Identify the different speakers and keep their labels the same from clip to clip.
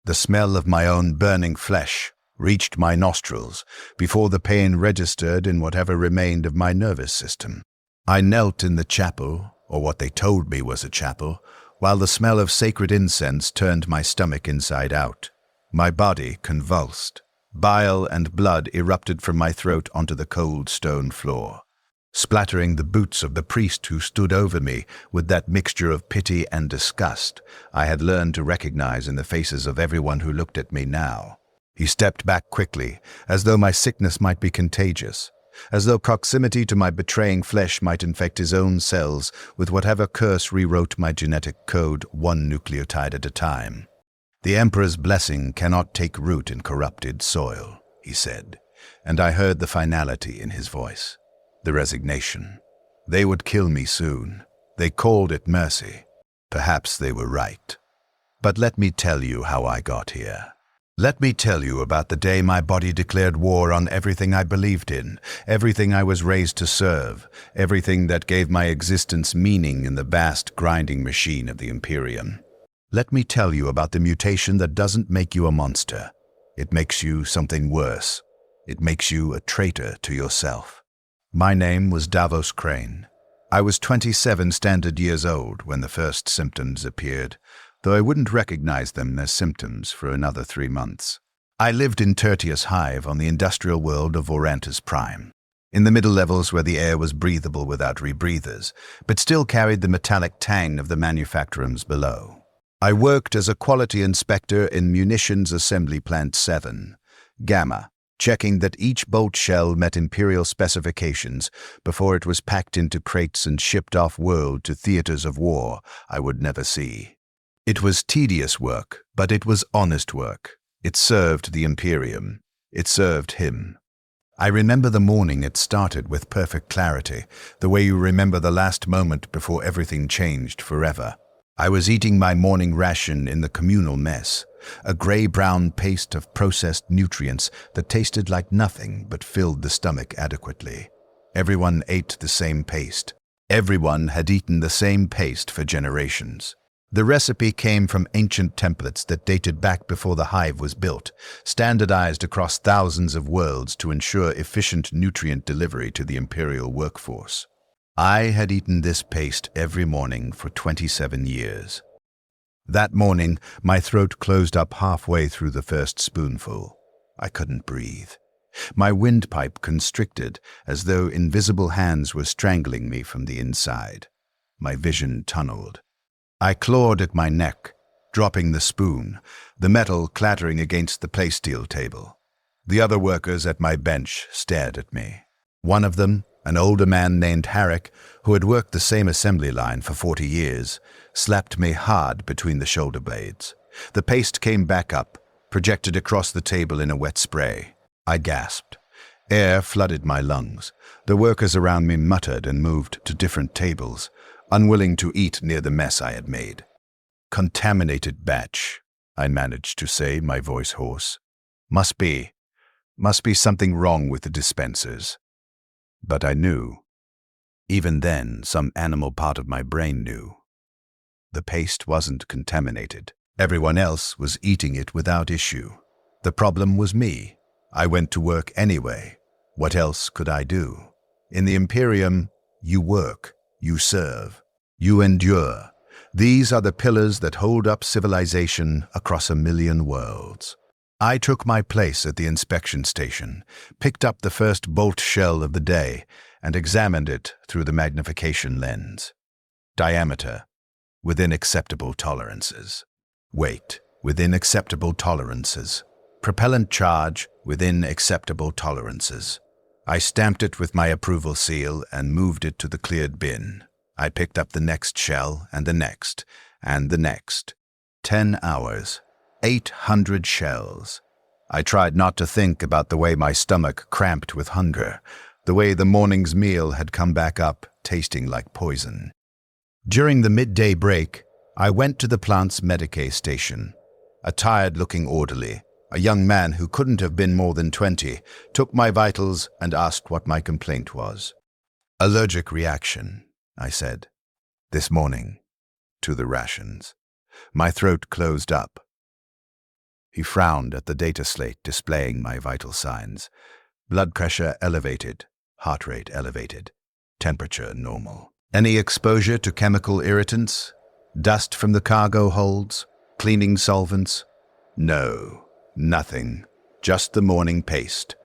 Speaker 1: The smell of my own burning flesh reached my nostrils before the pain registered in whatever remained of my nervous system. I knelt in the chapel, or what they told me was a chapel, while the smell of sacred incense turned my stomach inside out. My body convulsed. Bile and blood erupted from my throat onto the cold stone floor, splattering the boots of the priest who stood over me with that mixture of pity and disgust I had learned to recognize in the faces of everyone who looked at me now. He stepped back quickly, as though my sickness might be contagious, as though proximity to my betraying flesh might infect his own cells with whatever curse rewrote my genetic code one nucleotide at a time. "The Emperor's blessing cannot take root in corrupted soil," he said, and I heard the finality in his voice, the resignation. They would kill me soon. They called it mercy. Perhaps they were right. But let me tell you how I got here. Let me tell you about the day my body declared war on everything I believed in, everything I was raised to serve, everything that gave my existence meaning in the vast grinding machine of the Imperium. Let me tell you about the mutation that doesn't make you a monster. It makes you something worse. It makes you a traitor to yourself. My name was Davos Crane. I was 27 standard years old when the first symptoms appeared, though I wouldn't recognize them as symptoms for another 3 months. I lived in Tertius Hive on the industrial world of Vorantis Prime, in the middle levels where the air was breathable without rebreathers, but still carried the metallic tang of the manufactorums below. I worked as a quality inspector in Munitions Assembly Plant 7, Gamma, checking that each bolt shell met Imperial specifications before it was packed into crates and shipped off-world to theaters of war I would never see. It was tedious work, but it was honest work. It served the Imperium. It served him. I remember the morning it started with perfect clarity, the way you remember the last moment before everything changed forever. I was eating my morning ration in the communal mess, a gray-brown paste of processed nutrients that tasted like nothing but filled the stomach adequately. Everyone ate the same paste. Everyone had eaten the same paste for generations. The recipe came from ancient templates that dated back before the hive was built, standardized across thousands of worlds to ensure efficient nutrient delivery to the Imperial workforce. I had eaten this paste every morning for 27 years. That morning, my throat closed up halfway through the first spoonful. I couldn't breathe. My windpipe constricted, as though invisible hands were strangling me from the inside. My vision tunneled. I clawed at my neck, dropping the spoon, the metal clattering against the play-steel table. The other workers at my bench stared at me. One of them, an older man named Harrick, who had worked the same assembly line for 40 years, slapped me hard between the shoulder blades. The paste came back up, projected across the table in a wet spray. I gasped. Air flooded my lungs. The workers around me muttered and moved to different tables, unwilling to eat near the mess I had made. "Contaminated batch," I managed to say, my voice hoarse. Must be something wrong with the dispensers. But I knew. Even then, some animal part of my brain knew. The paste wasn't contaminated. Everyone else was eating it without issue. The problem was me. I went to work anyway. What else could I do? In the Imperium, you work. You serve. You endure. These are the pillars that hold up civilization across 1,000,000 worlds. I took my place at the inspection station, picked up the first bolt shell of the day, and examined it through the magnification lens. Diameter, within acceptable tolerances. Weight, within acceptable tolerances. Propellant charge, within acceptable tolerances. I stamped it with my approval seal and moved it to the cleared bin. I picked up the next shell and the next, and the next. 10 hours, 800 shells. I tried not to think about the way my stomach cramped with hunger, the way the morning's meal had come back up, tasting like poison. During the midday break, I went to the plant's decay station. A tired-looking orderly, a young man who couldn't have been more than 20, took my vitals and asked what my complaint was. "Allergic reaction," I said. "This morning, to the rations." My throat closed up. He frowned at the data slate displaying my vital signs. Blood pressure elevated, heart rate elevated, temperature normal. Any exposure to chemical irritants? Dust from the cargo holds? Cleaning solvents? No, nothing. Just the morning paste.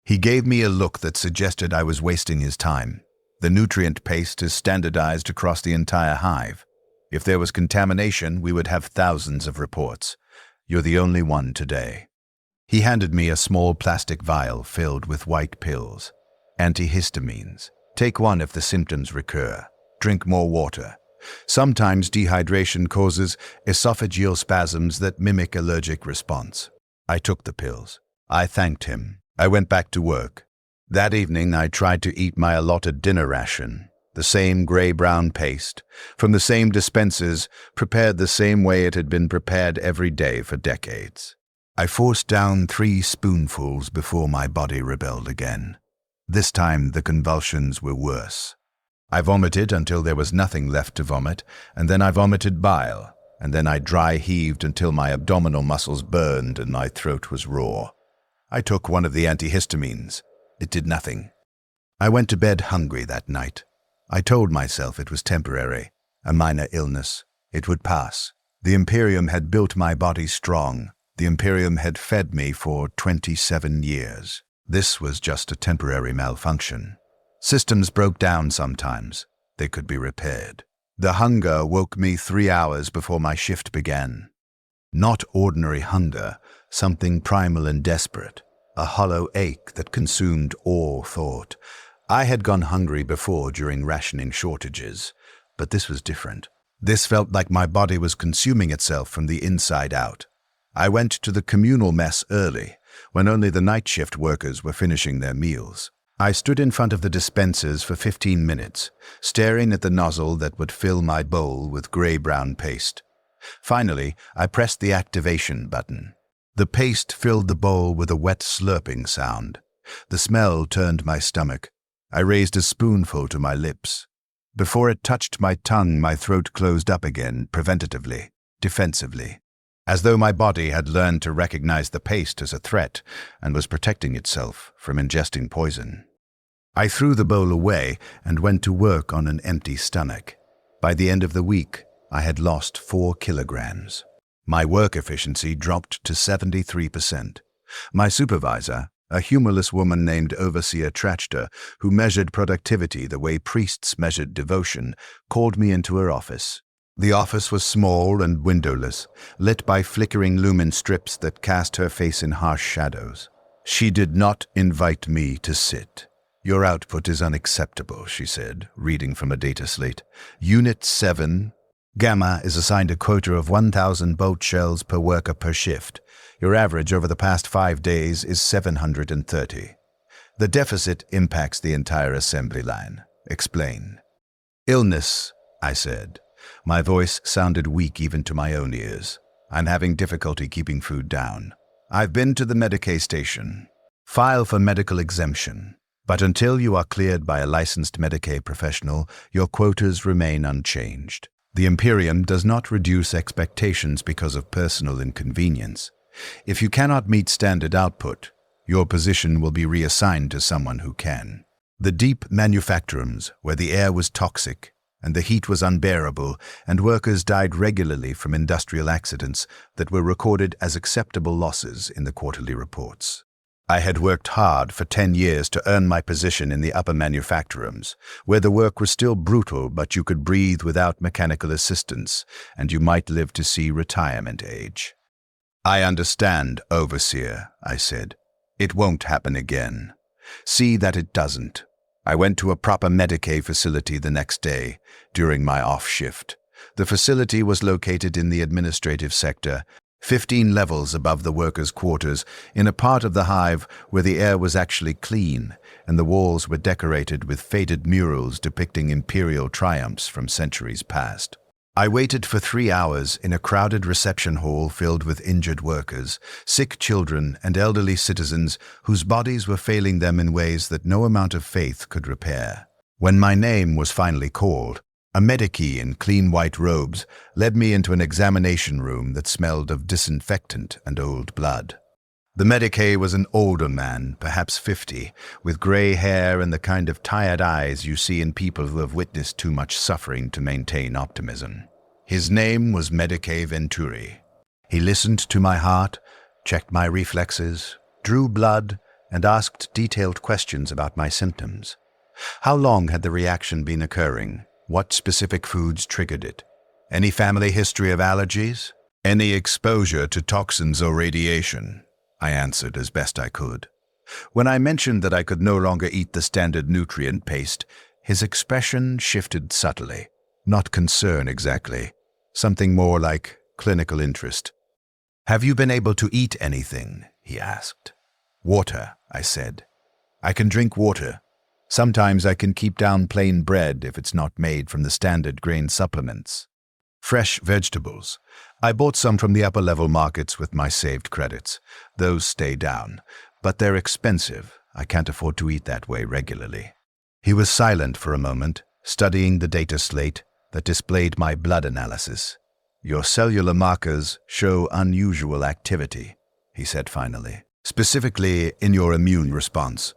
Speaker 1: He gave me a look that suggested I was wasting his time. The nutrient paste is standardized across the entire hive. If there was contamination, we would have thousands of reports. You're the only one today. He handed me a small plastic vial filled with white pills. Antihistamines. Take one if the symptoms recur. Drink more water. Sometimes dehydration causes esophageal spasms that mimic allergic response. I took the pills. I thanked him. I went back to work. That evening I tried to eat my allotted dinner ration. The same gray-brown paste, from the same dispensers, prepared the same way it had been prepared every day for decades. I forced down 3 spoonfuls before my body rebelled again. This time the convulsions were worse. I vomited until there was nothing left to vomit, and then I vomited bile, and then I dry heaved until my abdominal muscles burned and my throat was raw. I took one of the antihistamines. It did nothing. I went to bed hungry that night. I told myself it was temporary, a minor illness. It would pass. The Imperium had built my body strong. The Imperium had fed me for 27 years. This was just a temporary malfunction. Systems broke down sometimes. They could be repaired. The hunger woke me 3 hours before my shift began. Not ordinary hunger, something primal and desperate. A hollow ache that consumed all thought. I had gone hungry before during rationing shortages, but this was different. This felt like my body was consuming itself from the inside out. I went to the communal mess early, when only the night shift workers were finishing their meals. I stood in front of the dispensers for 15 minutes, staring at the nozzle that would fill my bowl with gray-brown paste. Finally, I pressed the activation button. The paste filled the bowl with a wet slurping sound. The smell turned my stomach. I raised a spoonful to my lips. Before it touched my tongue, my throat closed up again, preventatively, defensively, as though my body had learned to recognize the paste as a threat and was protecting itself from ingesting poison. I threw the bowl away and went to work on an empty stomach. By the end of the week, I had lost 4 kilograms. My work efficiency dropped to 73%. My supervisor, a humorless woman named Overseer Tragedies, who measured productivity the way priests measured devotion, called me into her office. The office was small and windowless, lit by flickering lumen strips that cast her face in harsh shadows. She did not invite me to sit. "Your output is unacceptable," she said, reading from a data slate. "Unit 7, Gamma is assigned a quota of 1,000 bolt shells per worker per shift. Your average over the past 5 days is 730. The deficit impacts the entire assembly line. Explain." "Illness," I said. My voice sounded weak even to my own ears. "I'm having difficulty keeping food down. I've been to the Medicaid station. File for medical exemption. But until you are cleared by a licensed Medicaid professional, your quotas remain unchanged. The Imperium does not reduce expectations because of personal inconvenience. If you cannot meet standard output, your position will be reassigned to someone who can." The deep manufactorums, where the air was toxic and the heat was unbearable, and workers died regularly from industrial accidents that were recorded as acceptable losses in the quarterly reports. I had worked hard for 10 years to earn my position in the upper manufactorums, where the work was still brutal but you could breathe without mechanical assistance, and you might live to see retirement age. "I understand, Overseer," I said. "It won't happen again. See that it doesn't." I went to a proper Medicaid facility the next day, during my off shift. The facility was located in the administrative sector, 15 levels above the workers' quarters, in a part of the hive where the air was actually clean, and the walls were decorated with faded murals depicting imperial triumphs from centuries past. I waited for 3 hours in a crowded reception hall filled with injured workers, sick children, and elderly citizens whose bodies were failing them in ways that no amount of faith could repair. When my name was finally called, A medici in clean white robes led me into an examination room that smelled of disinfectant and old blood. The medici was an older man, perhaps 50, with grey hair and the kind of tired eyes you see in people who have witnessed too much suffering to maintain optimism. His name was Medici Venturi. He listened to my heart, checked my reflexes, drew blood, and asked detailed questions about my symptoms. How long had the reaction been occurring? What specific foods triggered it? Any family history of allergies? Any exposure to toxins or radiation? I answered as best I could. When I mentioned that I could no longer eat the standard nutrient paste, his expression shifted subtly. Not concern exactly. Something more like clinical interest. "Have you been able to eat anything?" he asked. "Water," I said. "I can drink water. Sometimes I can keep down plain bread if it's not made from the standard grain supplements. Fresh vegetables. I bought some from the upper-level markets with my saved credits. Those stay down, but they're expensive. I can't afford to eat that way regularly." He was silent for a moment, studying the data slate that displayed my blood analysis. "Your cellular markers show unusual activity," he said finally. "Specifically in your immune response.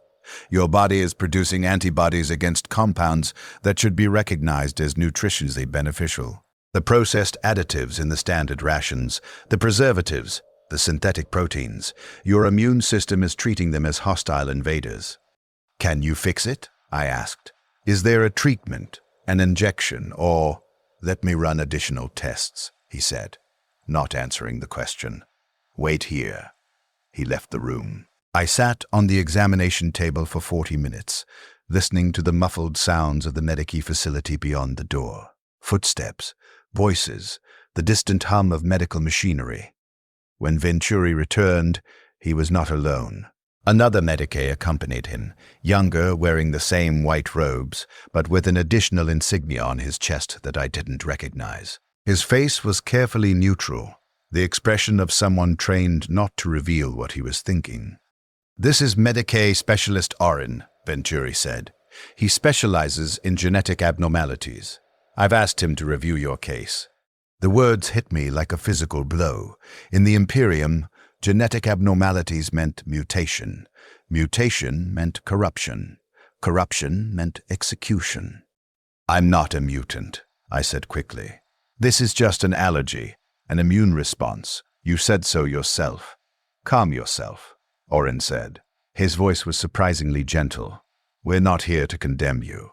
Speaker 1: Your body is producing antibodies against compounds that should be recognized as nutritionally beneficial. The processed additives in the standard rations, the preservatives, the synthetic proteins, your immune system is treating them as hostile invaders." "Can you fix it?" I asked. "Is there a treatment, an injection, or—" "Let me run additional tests," he said, not answering the question. "Wait here." He left the room. I sat on the examination table for 40 minutes, listening to the muffled sounds of the medici facility beyond the door. Footsteps, voices, the distant hum of medical machinery. When Venturi returned, he was not alone. Another medici accompanied him, younger, wearing the same white robes, but with an additional insignia on his chest that I didn't recognize. His face was carefully neutral, the expression of someone trained not to reveal what he was thinking. "This is Medicae Specialist Oren," Venturi said. "He specializes in genetic abnormalities. I've asked him to review your case." The words hit me like a physical blow. In the Imperium, genetic abnormalities meant mutation. Mutation meant corruption. Corruption meant execution. "I'm not a mutant," I said quickly. "This is just an allergy, an immune response. You said so yourself." "Calm yourself," Oren said. His voice was surprisingly gentle. "We're not here to condemn you.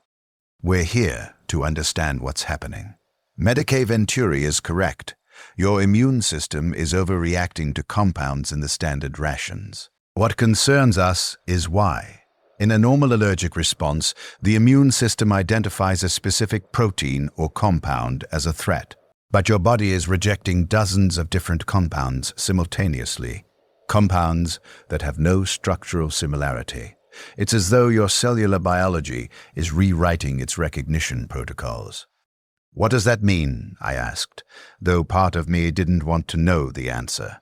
Speaker 1: We're here to understand what's happening. Medicae Venturi is correct. Your immune system is overreacting to compounds in the standard rations. What concerns us is why. In a normal allergic response, the immune system identifies a specific protein or compound as a threat. But your body is rejecting dozens of different compounds simultaneously. Compounds that have no structural similarity. It's as though your cellular biology is rewriting its recognition protocols." "What does that mean?" I asked, though part of me didn't want to know the answer.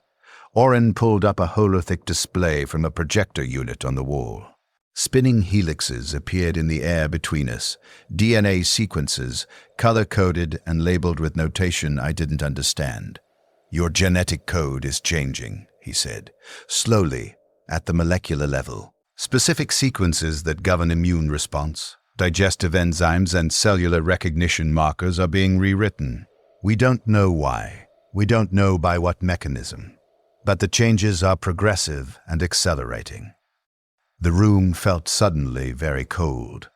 Speaker 1: Oren pulled up a holothic display from a projector unit on the wall. Spinning helixes appeared in the air between us, DNA sequences, color-coded and labeled with notation I didn't understand. "Your genetic code is changing," he said, slowly, at the molecular level. "Specific sequences that govern immune response, digestive enzymes, and cellular recognition markers are being rewritten. We don't know why. We don't know by what mechanism. But the changes are progressive and accelerating." The room felt suddenly very cold.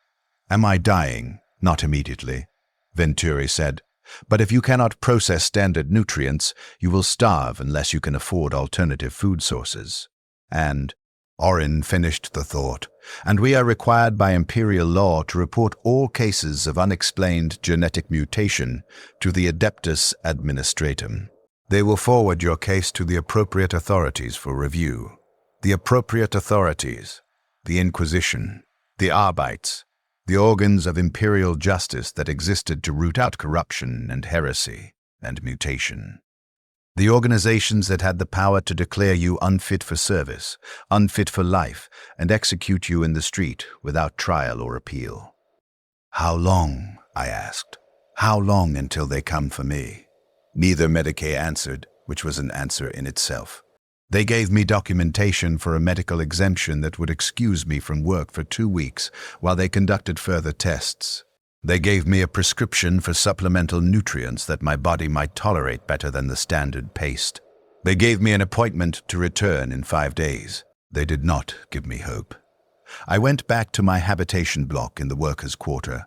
Speaker 1: "Am I dying?" "Not immediately," Venturi said. "But if you cannot process standard nutrients, you will starve unless you can afford alternative food sources. And," Oren finished the thought, "and we are required by imperial law to report all cases of unexplained genetic mutation to the Adeptus Administratum. They will forward your case to the appropriate authorities for review. The appropriate authorities. The Inquisition, the Arbeits, the organs of imperial justice that existed to root out corruption and heresy and mutation. The organizations that had the power to declare you unfit for service, unfit for life, and execute you in the street without trial or appeal." "How long?" I asked. How long until they come for me? Neither Medicaid answered, which was an answer in itself. They gave me documentation for a medical exemption that would excuse me from work for 2 weeks while they conducted further tests. They gave me a prescription for supplemental nutrients that my body might tolerate better than the standard paste. They gave me an appointment to return in 5 days. They did not give me hope. I went back to my habitation block in the workers' quarter.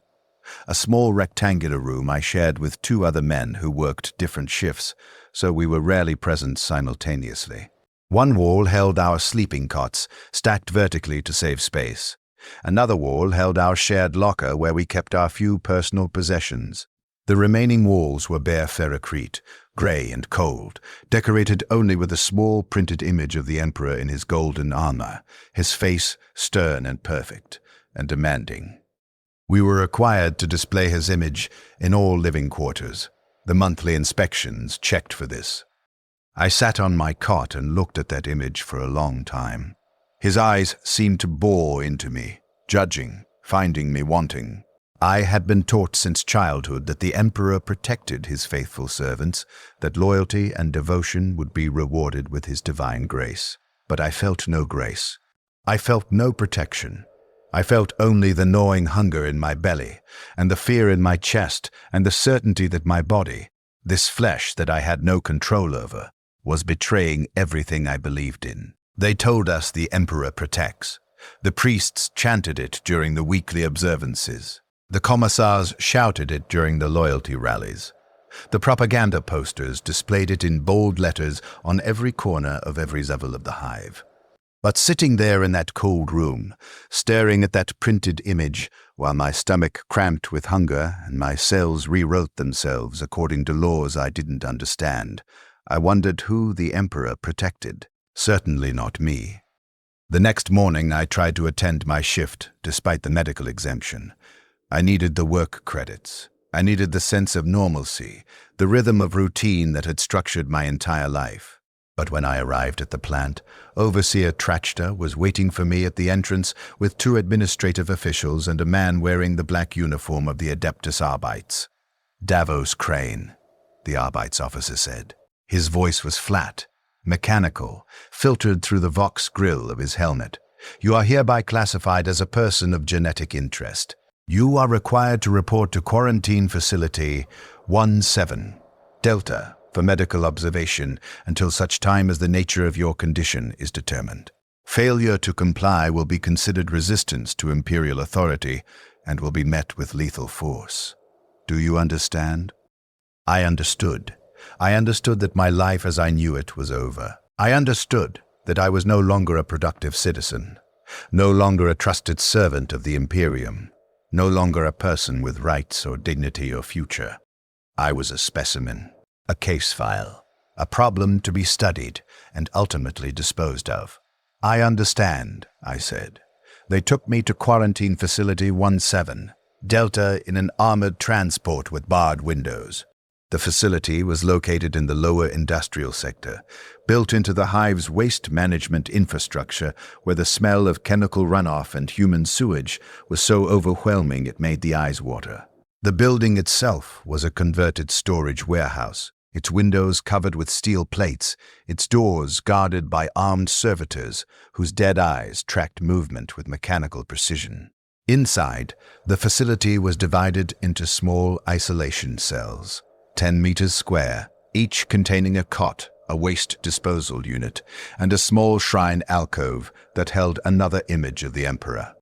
Speaker 1: A small rectangular room I shared with 2 other men who worked different shifts, so we were rarely present simultaneously. One wall held our sleeping cots, stacked vertically to save space. Another wall held our shared locker where we kept our few personal possessions. The remaining walls were bare ferrocrete, grey and cold, decorated only with a small printed image of the Emperor in his golden armor, his face stern and perfect, and demanding. We were required to display his image in all living quarters. The monthly inspections checked for this. I sat on my cot and looked at that image for a long time. His eyes seemed to bore into me, judging, finding me wanting. I had been taught since childhood that the Emperor protected his faithful servants, that loyalty and devotion would be rewarded with his divine grace. But I felt no grace. I felt no protection. I felt only the gnawing hunger in my belly, and the fear in my chest, and the certainty that my body, this flesh that I had no control over, was betraying everything I believed in. They told us the Emperor protects. The priests chanted it during the weekly observances. The commissars shouted it during the loyalty rallies. The propaganda posters displayed it in bold letters on every corner of every level of the hive. But sitting there in that cold room, staring at that printed image, while my stomach cramped with hunger and my cells rewrote themselves according to laws I didn't understand, I wondered who the Emperor protected. Certainly not me. The next morning I tried to attend my shift, despite the medical exemption. I needed the work credits. I needed the sense of normalcy, the rhythm of routine that had structured my entire life. But when I arrived at the plant, Overseer Trachta was waiting for me at the entrance with 2 administrative officials and a man wearing the black uniform of the Adeptus Arbites. Davos Crane, the Arbites officer said. His voice was flat, mechanical, filtered through the Vox grill of his helmet. You are hereby classified as a person of genetic interest. You are required to report to Quarantine Facility 17, Delta, for medical observation until such time as the nature of your condition is determined. Failure to comply will be considered resistance to imperial authority and will be met with lethal force. Do you understand? I understood. I understood that my life as I knew it was over. I understood that I was no longer a productive citizen, no longer a trusted servant of the Imperium, no longer a person with rights or dignity or future. I was a specimen, a case file, a problem to be studied and ultimately disposed of. I understand, I said. They took me to Quarantine Facility 17, Delta, in an armored transport with barred windows. The facility was located in the lower industrial sector, built into the hive's waste management infrastructure where the smell of chemical runoff and human sewage was so overwhelming it made the eyes water. The building itself was a converted storage warehouse, its windows covered with steel plates, its doors guarded by armed servitors whose dead eyes tracked movement with mechanical precision. Inside, the facility was divided into small isolation cells, 10 meters square, each containing a cot, a waste disposal unit, and a small shrine alcove that held another image of the Emperor.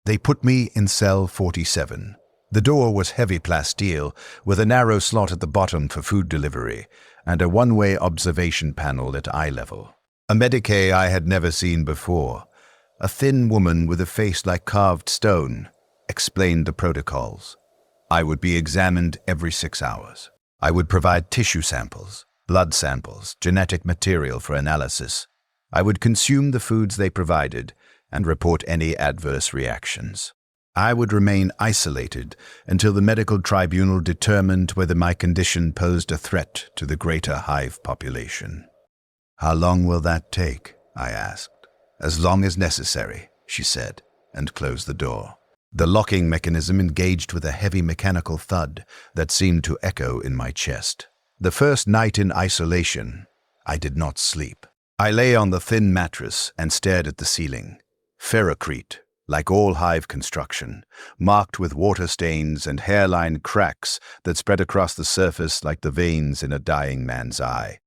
Speaker 1: They put me in cell 47. The door was heavy plasteel, with a narrow slot at the bottom for food delivery, and a one-way observation panel at eye level. A Medicaid I had never seen before, a thin woman with a face like carved stone, explained the protocols. I would be examined every 6 hours. I would provide tissue samples, blood samples, genetic material for analysis. I would consume the foods they provided and report any adverse reactions. I would remain isolated until the medical tribunal determined whether my condition posed a threat to the greater hive population. How long will that take? I asked. As long as necessary, she said, and closed the door. The locking mechanism engaged with a heavy mechanical thud that seemed to echo in my chest. The first night in isolation, I did not sleep. I lay on the thin mattress and stared at the ceiling. Ferrocrete, like all hive construction, marked with water stains and hairline cracks that spread across the surface like the veins in a dying man's eye.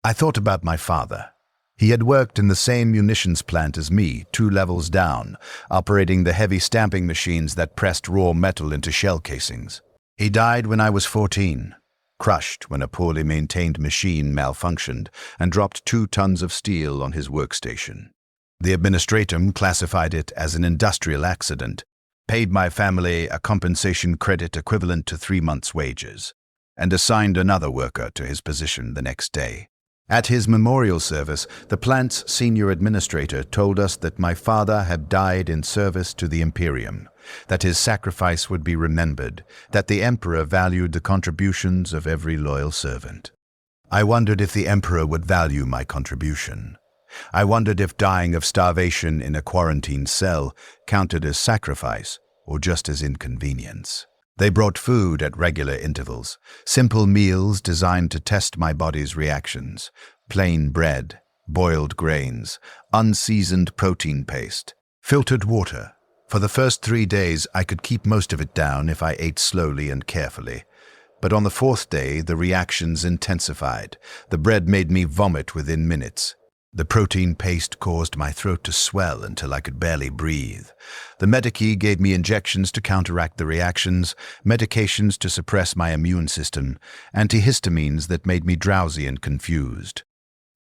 Speaker 1: I thought about my father. He had worked in the same munitions plant as me, 2 levels down, operating the heavy stamping machines that pressed raw metal into shell casings. He died when I was 14, crushed when a poorly maintained machine malfunctioned and dropped 2 tons of steel on his workstation. The administratum classified it as an industrial accident, paid my family a compensation credit equivalent to 3 months' wages, and assigned another worker to his position the next day. At his memorial service, the plant's senior administrator told us that my father had died in service to the Imperium, that his sacrifice would be remembered, that the Emperor valued the contributions of every loyal servant. I wondered if the Emperor would value my contribution. I wondered if dying of starvation in a quarantine cell counted as sacrifice or just as inconvenience. They brought food at regular intervals, simple meals designed to test my body's reactions: plain bread, boiled grains, unseasoned protein paste, filtered water. For the first 3 days, I could keep most of it down if I ate slowly and carefully. But on the 4th day, the reactions intensified. The bread made me vomit within minutes. The protein paste caused my throat to swell until I could barely breathe. The medici gave me injections to counteract the reactions, medications to suppress my immune system, antihistamines that made me drowsy and confused.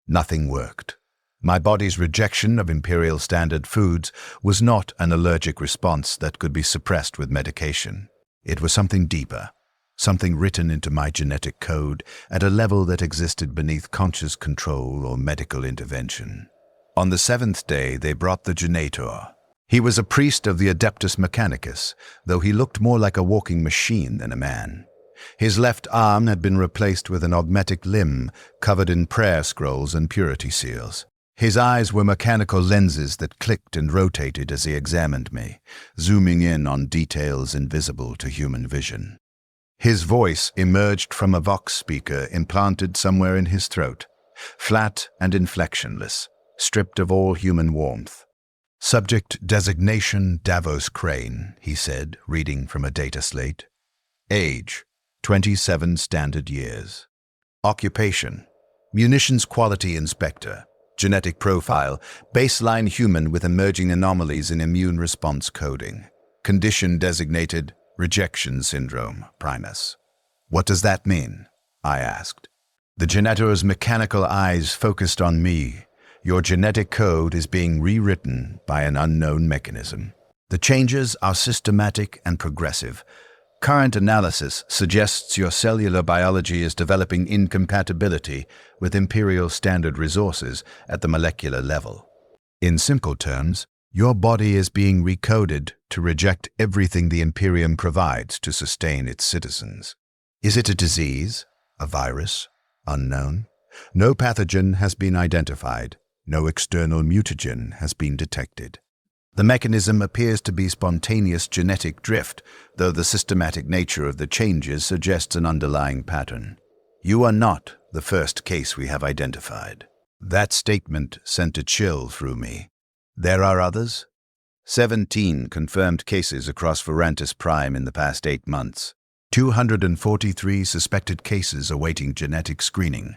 Speaker 1: Nothing worked. My body's rejection of imperial standard foods was not an allergic response that could be suppressed with medication. It was something deeper. Something written into my genetic code at a level that existed beneath conscious control or medical intervention. On the 7th day, they brought the Genitor. He was a priest of the Adeptus Mechanicus, though he looked more like a walking machine than a man. His left arm had been replaced with an augmetic limb covered in prayer scrolls and purity seals. His eyes were mechanical lenses that clicked and rotated as he examined me, zooming in on details invisible to human vision. His voice emerged from a vox speaker implanted somewhere in his throat, flat and inflectionless, stripped of all human warmth. Subject designation Davos Crane, he said, reading from a data slate. Age, 27 standard years. Occupation, munitions quality inspector. Genetic profile, baseline human with emerging anomalies in immune response coding. Condition designated rejection syndrome, Primus. What does that mean? I asked. The Genitor's mechanical eyes focused on me. Your genetic code is being rewritten by an unknown mechanism. The changes are systematic and progressive. Current analysis suggests your cellular biology is developing incompatibility with imperial standard resources at the molecular level. In simple terms, your body is being recoded to reject everything the Imperium provides to sustain its citizens. Is it a disease? A virus? Unknown. No pathogen has been identified. No external mutagen has been detected. The mechanism appears to be spontaneous genetic drift, though the systematic nature of the changes suggests an underlying pattern. You are not the first case we have identified. That statement sent a chill through me. There are others? 17 confirmed cases across Vorantis Prime in the past 8 months. 243 suspected cases awaiting genetic screening.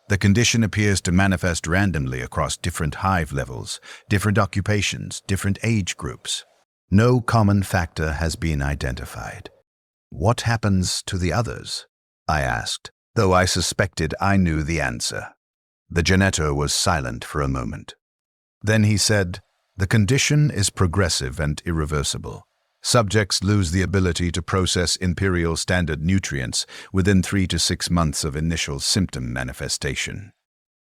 Speaker 1: The condition appears to manifest randomly across different hive levels, different occupations, different age groups. No common factor has been identified. What happens to the others? I asked, though I suspected I knew the answer. The Genitor was silent for a moment. Then he said, "The condition is progressive and irreversible. Subjects lose the ability to process imperial standard nutrients within 3 to 6 months of initial symptom manifestation.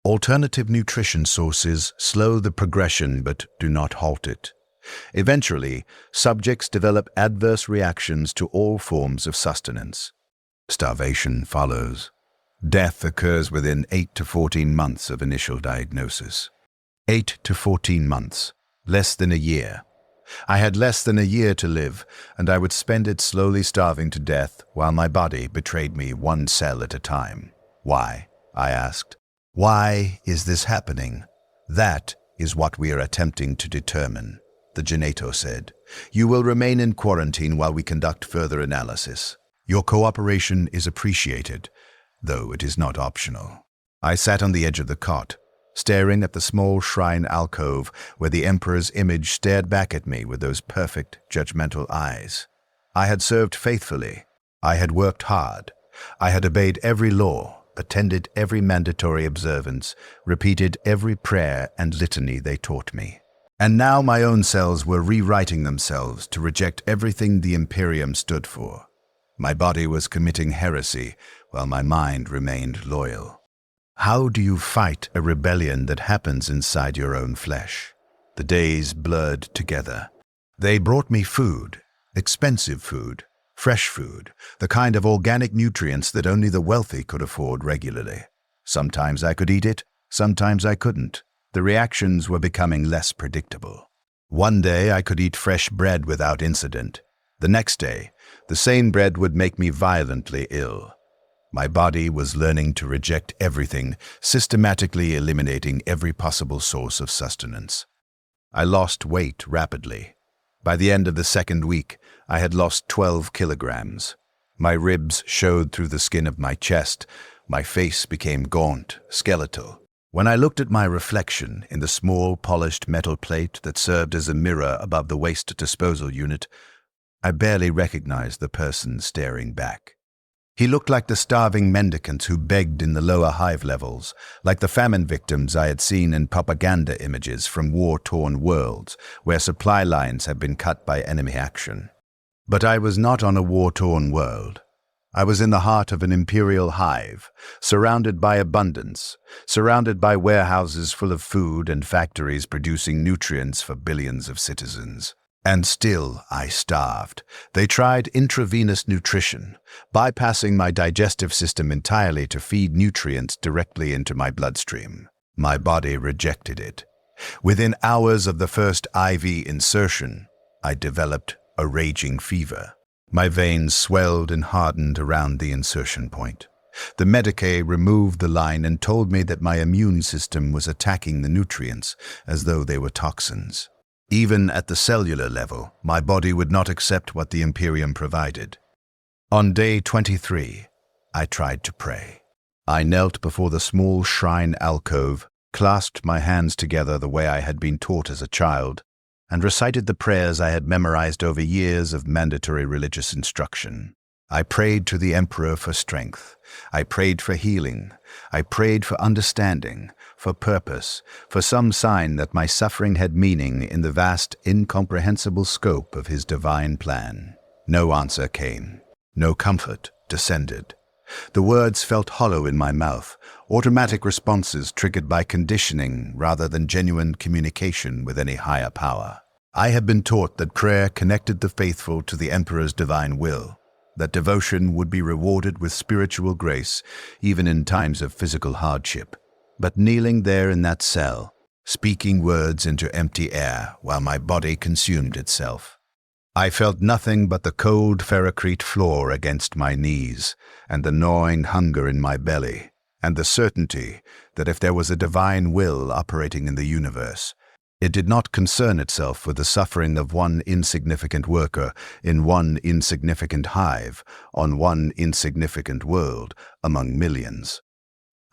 Speaker 1: Alternative nutrition sources slow the progression but do not halt it. Eventually, subjects develop adverse reactions to all forms of sustenance. Starvation follows. Death occurs within 8 to 14 months of initial diagnosis. 8 to 14 months, less than a year. I had less than a year to live, and I would spend it slowly starving to death while my body betrayed me one cell at a time. Why? I asked. Why is this happening? That is what we are attempting to determine, the Genator said. You will remain in quarantine while we conduct further analysis. Your cooperation is appreciated, though it is not optional. I sat on the edge of the cot, staring at the small shrine alcove where the Emperor's image stared back at me with those perfect, judgmental eyes. I had served faithfully. I had worked hard. I had obeyed every law, attended every mandatory observance, repeated every prayer and litany they taught me. And now my own cells were rewriting themselves to reject everything the Imperium stood for. My body was committing heresy, while my mind remained loyal. How do you fight a rebellion that happens inside your own flesh? The days blurred together. They brought me food, expensive food, fresh food, the kind of organic nutrients that only the wealthy could afford regularly. Sometimes I could eat it, sometimes I couldn't. The reactions were becoming less predictable. One day I could eat fresh bread without incident. The next day, the same bread would make me violently ill. My body was learning to reject everything, systematically eliminating every possible source of sustenance. I lost weight rapidly. By the end of the second week, I had lost 12 kilograms. My ribs showed through the skin of my chest. My face became gaunt, skeletal. When I looked at my reflection in the small, polished metal plate that served as a mirror above the waste disposal unit, I barely recognized the person staring back. He looked like the starving mendicants who begged in the lower hive levels, like the famine victims I had seen in propaganda images from war-torn worlds where supply lines had been cut by enemy action. But I was not on a war-torn world. I was in the heart of an imperial hive, surrounded by abundance, surrounded by warehouses full of food and factories producing nutrients for billions of citizens. And still I starved. They tried intravenous nutrition, bypassing my digestive system entirely to feed nutrients directly into my bloodstream. My body rejected it. Within hours of the first IV insertion, I developed a raging fever. My veins swelled and hardened around the insertion point. The Medicae removed the line and told me that my immune system was attacking the nutrients as though they were toxins. Even at the cellular level, my body would not accept what the Imperium provided. On day 23, I tried to pray. I knelt before the small shrine alcove, clasped my hands together the way I had been taught as a child, and recited the prayers I had memorized over years of mandatory religious instruction. I prayed to the Emperor for strength. I prayed for healing. I prayed for understanding, for purpose, for some sign that my suffering had meaning in the vast, incomprehensible scope of his divine plan. No answer came. No comfort descended. The words felt hollow in my mouth, automatic responses triggered by conditioning rather than genuine communication with any higher power. I had been taught that prayer connected the faithful to the Emperor's divine will, that devotion would be rewarded with spiritual grace, even in times of physical hardship. But kneeling there in that cell, speaking words into empty air while my body consumed itself, I felt nothing but the cold ferrocrete floor against my knees, and the gnawing hunger in my belly, and the certainty that if there was a divine will operating in the universe, it did not concern itself with the suffering of one insignificant worker in one insignificant hive on one insignificant world among millions.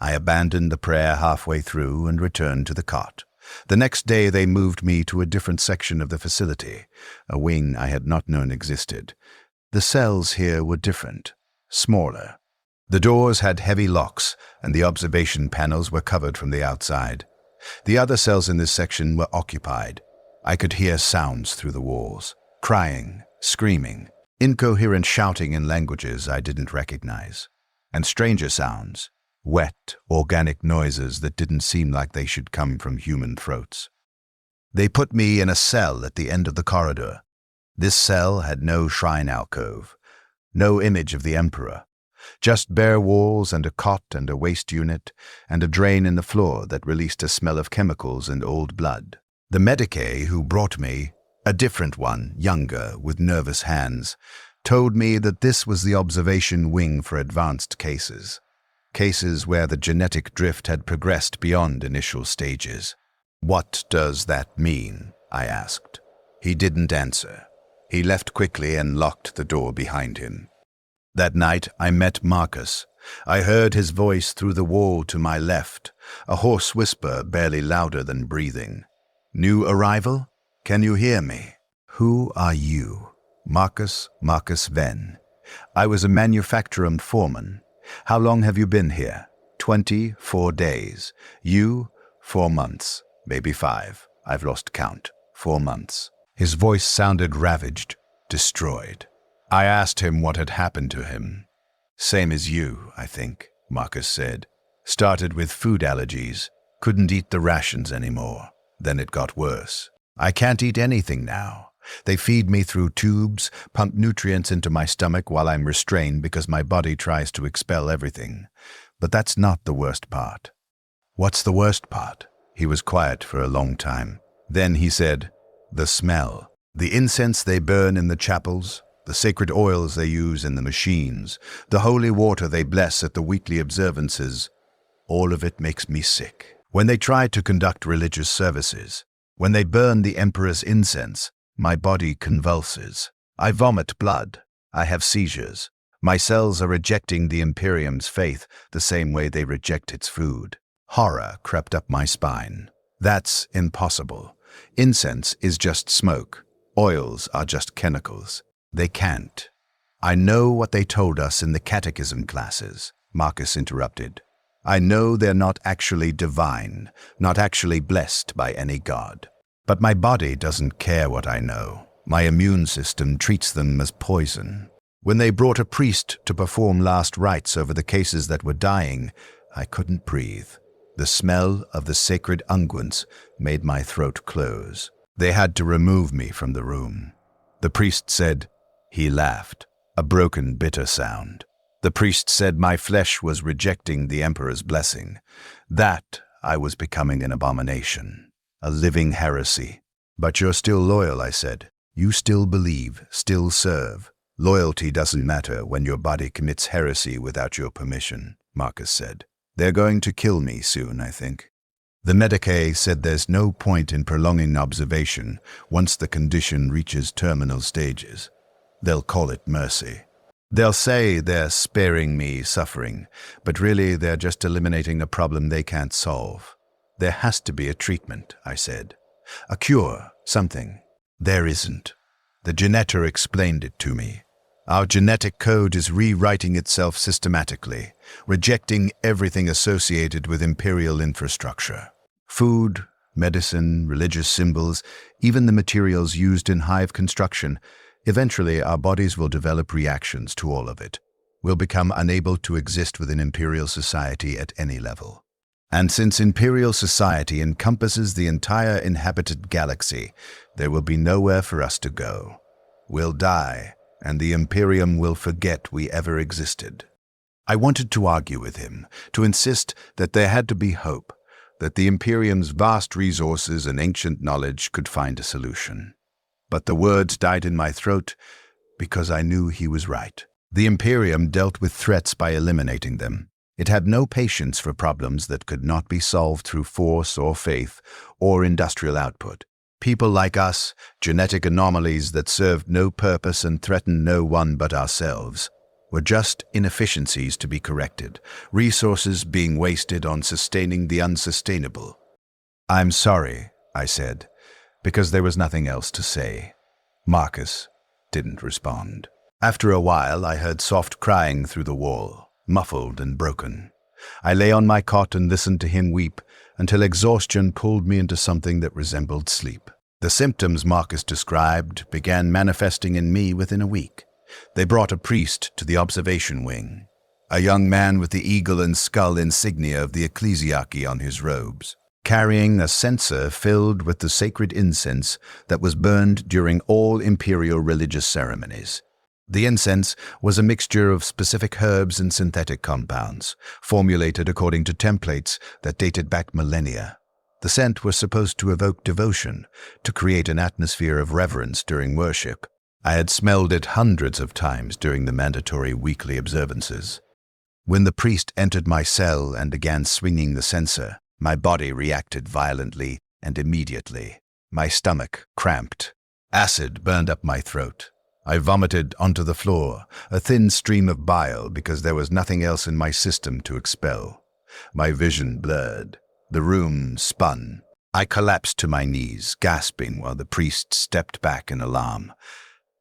Speaker 1: I abandoned the prayer halfway through and returned to the cot. The next day they moved me to a different section of the facility, a wing I had not known existed. The cells here were different, smaller. The doors had heavy locks, and the observation panels were covered from the outside. The other cells in this section were occupied. I could hear sounds through the walls, crying, screaming, incoherent shouting in languages I didn't recognize, and stranger sounds, wet, organic noises that didn't seem like they should come from human throats. They put me in a cell at the end of the corridor. This cell had no shrine alcove, no image of the Emperor, just bare walls and a cot and a waste unit and a drain in the floor that released a smell of chemicals and old blood. The Medicae who brought me A different one, younger, with nervous hands, told me that this was the observation wing for advanced cases. Cases where the genetic drift had progressed beyond initial stages. "What does that mean?" I asked. He didn't answer. He left quickly and locked the door behind him. That night I met Marcus. I heard his voice through the wall to my left, a hoarse whisper barely louder than breathing. "New arrival? Can you hear me?" "Who are you?" "Marcus Venn. I was a manufacturer foreman. How long have you been here?" 24 days. "You?" 4 months. Maybe 5. I've lost count. 4 months. His voice sounded ravaged, destroyed. I asked him what had happened to him. "Same as you, I think," Marcus said. "Started with food allergies. Couldn't eat the rations anymore. Then it got worse. I can't eat anything now. They feed me through tubes, pump nutrients into my stomach while I'm restrained because my body tries to expel everything. But that's not the worst part." "What's the worst part?" He was quiet for a long time. Then he said, "The smell. The incense they burn in the chapels, the sacred oils they use in the machines, the holy water they bless at the weekly observances. All of it makes me sick. When they try to conduct religious services, when they burn the emperor's incense, my body convulses. I vomit blood. I have seizures. My cells are rejecting the Imperium's faith the same way they reject its food." Horror crept up my spine. "That's impossible. Incense is just smoke. Oils are just chemicals. They can't." "I know what they told us in the catechism classes," Marcus interrupted. "I know they're not actually divine, not actually blessed by any god. But my body doesn't care what I know. My immune system treats them as poison. When they brought a priest to perform last rites over the cases that were dying, I couldn't breathe. The smell of the sacred unguents made my throat close. They had to remove me from the room. The priest said," he laughed, a broken, bitter sound. "The priest said my flesh was rejecting the emperor's blessing. That I was becoming an abomination, a living heresy." "But you're still loyal," I said. "You still believe, still serve. Loyalty doesn't matter when your body commits heresy without your permission," Marcus said. "They're going to kill me soon, I think." The Medicae said there's no point in prolonging observation once the condition reaches terminal stages. They'll call it mercy. They'll say they're sparing me suffering, but really they're just eliminating a problem they can't solve. "There has to be a treatment," I said. "A cure, something." "There isn't." The genetor explained it to me. "Our genetic code is rewriting itself systematically, rejecting everything associated with imperial infrastructure. Food, medicine, religious symbols, even the materials used in hive construction. Eventually, our bodies will develop reactions to all of it. We'll become unable to exist within imperial society at any level. And since imperial society encompasses the entire inhabited galaxy, there will be nowhere for us to go. We'll die, and the Imperium will forget we ever existed." I wanted to argue with him, to insist that there had to be hope, that the Imperium's vast resources and ancient knowledge could find a solution. But the words died in my throat because I knew he was right. The Imperium dealt with threats by eliminating them. It had no patience for problems that could not be solved through force or faith or industrial output. People like us, genetic anomalies that served no purpose and threatened no one but ourselves, were just inefficiencies to be corrected, resources being wasted on sustaining the unsustainable. "I'm sorry," I said, because there was nothing else to say. Marcus didn't respond. After a while, I heard soft crying through the wall, muffled and broken. I lay on my cot and listened to him weep until exhaustion pulled me into something that resembled sleep. The symptoms Marcus described began manifesting in me within a week. They brought a priest to the observation wing, a young man with the eagle and skull insignia of the ecclesiarchy on his robes, carrying a censer filled with the sacred incense that was burned during all imperial religious ceremonies. The incense was a mixture of specific herbs and synthetic compounds, formulated according to templates that dated back millennia. The scent was supposed to evoke devotion, to create an atmosphere of reverence during worship. I had smelled it hundreds of times during the mandatory weekly observances. When the priest entered my cell and began swinging the censer, my body reacted violently and immediately. My stomach cramped. Acid burned up my throat. I vomited onto the floor, a thin stream of bile because there was nothing else in my system to expel. My vision blurred. The room spun. I collapsed to my knees, gasping while the priest stepped back in alarm.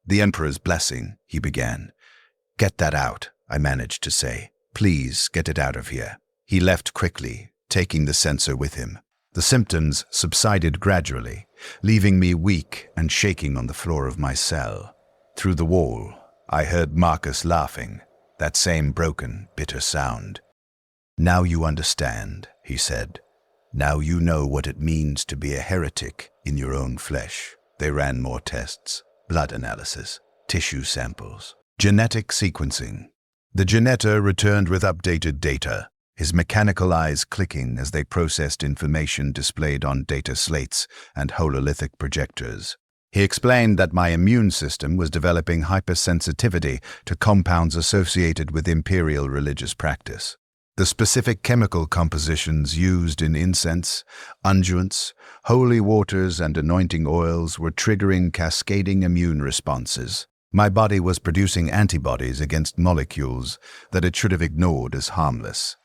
Speaker 1: "The Emperor's blessing," he began. "Get that out," I managed to say. "Please get it out of here." He left quickly, taking the censer with him. The symptoms subsided gradually, leaving me weak and shaking on the floor of my cell. Through the wall, I heard Marcus laughing, that same broken, bitter sound. "Now you understand," he said. "Now you know what it means to be a heretic in your own flesh." They ran more tests, blood analysis, tissue samples, genetic sequencing. The genetor returned with updated data, his mechanical eyes clicking as they processed information displayed on data slates and hololithic projectors. He explained that my immune system was developing hypersensitivity to compounds associated with imperial religious practice. The specific chemical compositions used in incense, unguents, holy waters, and anointing oils were triggering cascading immune responses. My body was producing antibodies against molecules that it should have ignored as harmless.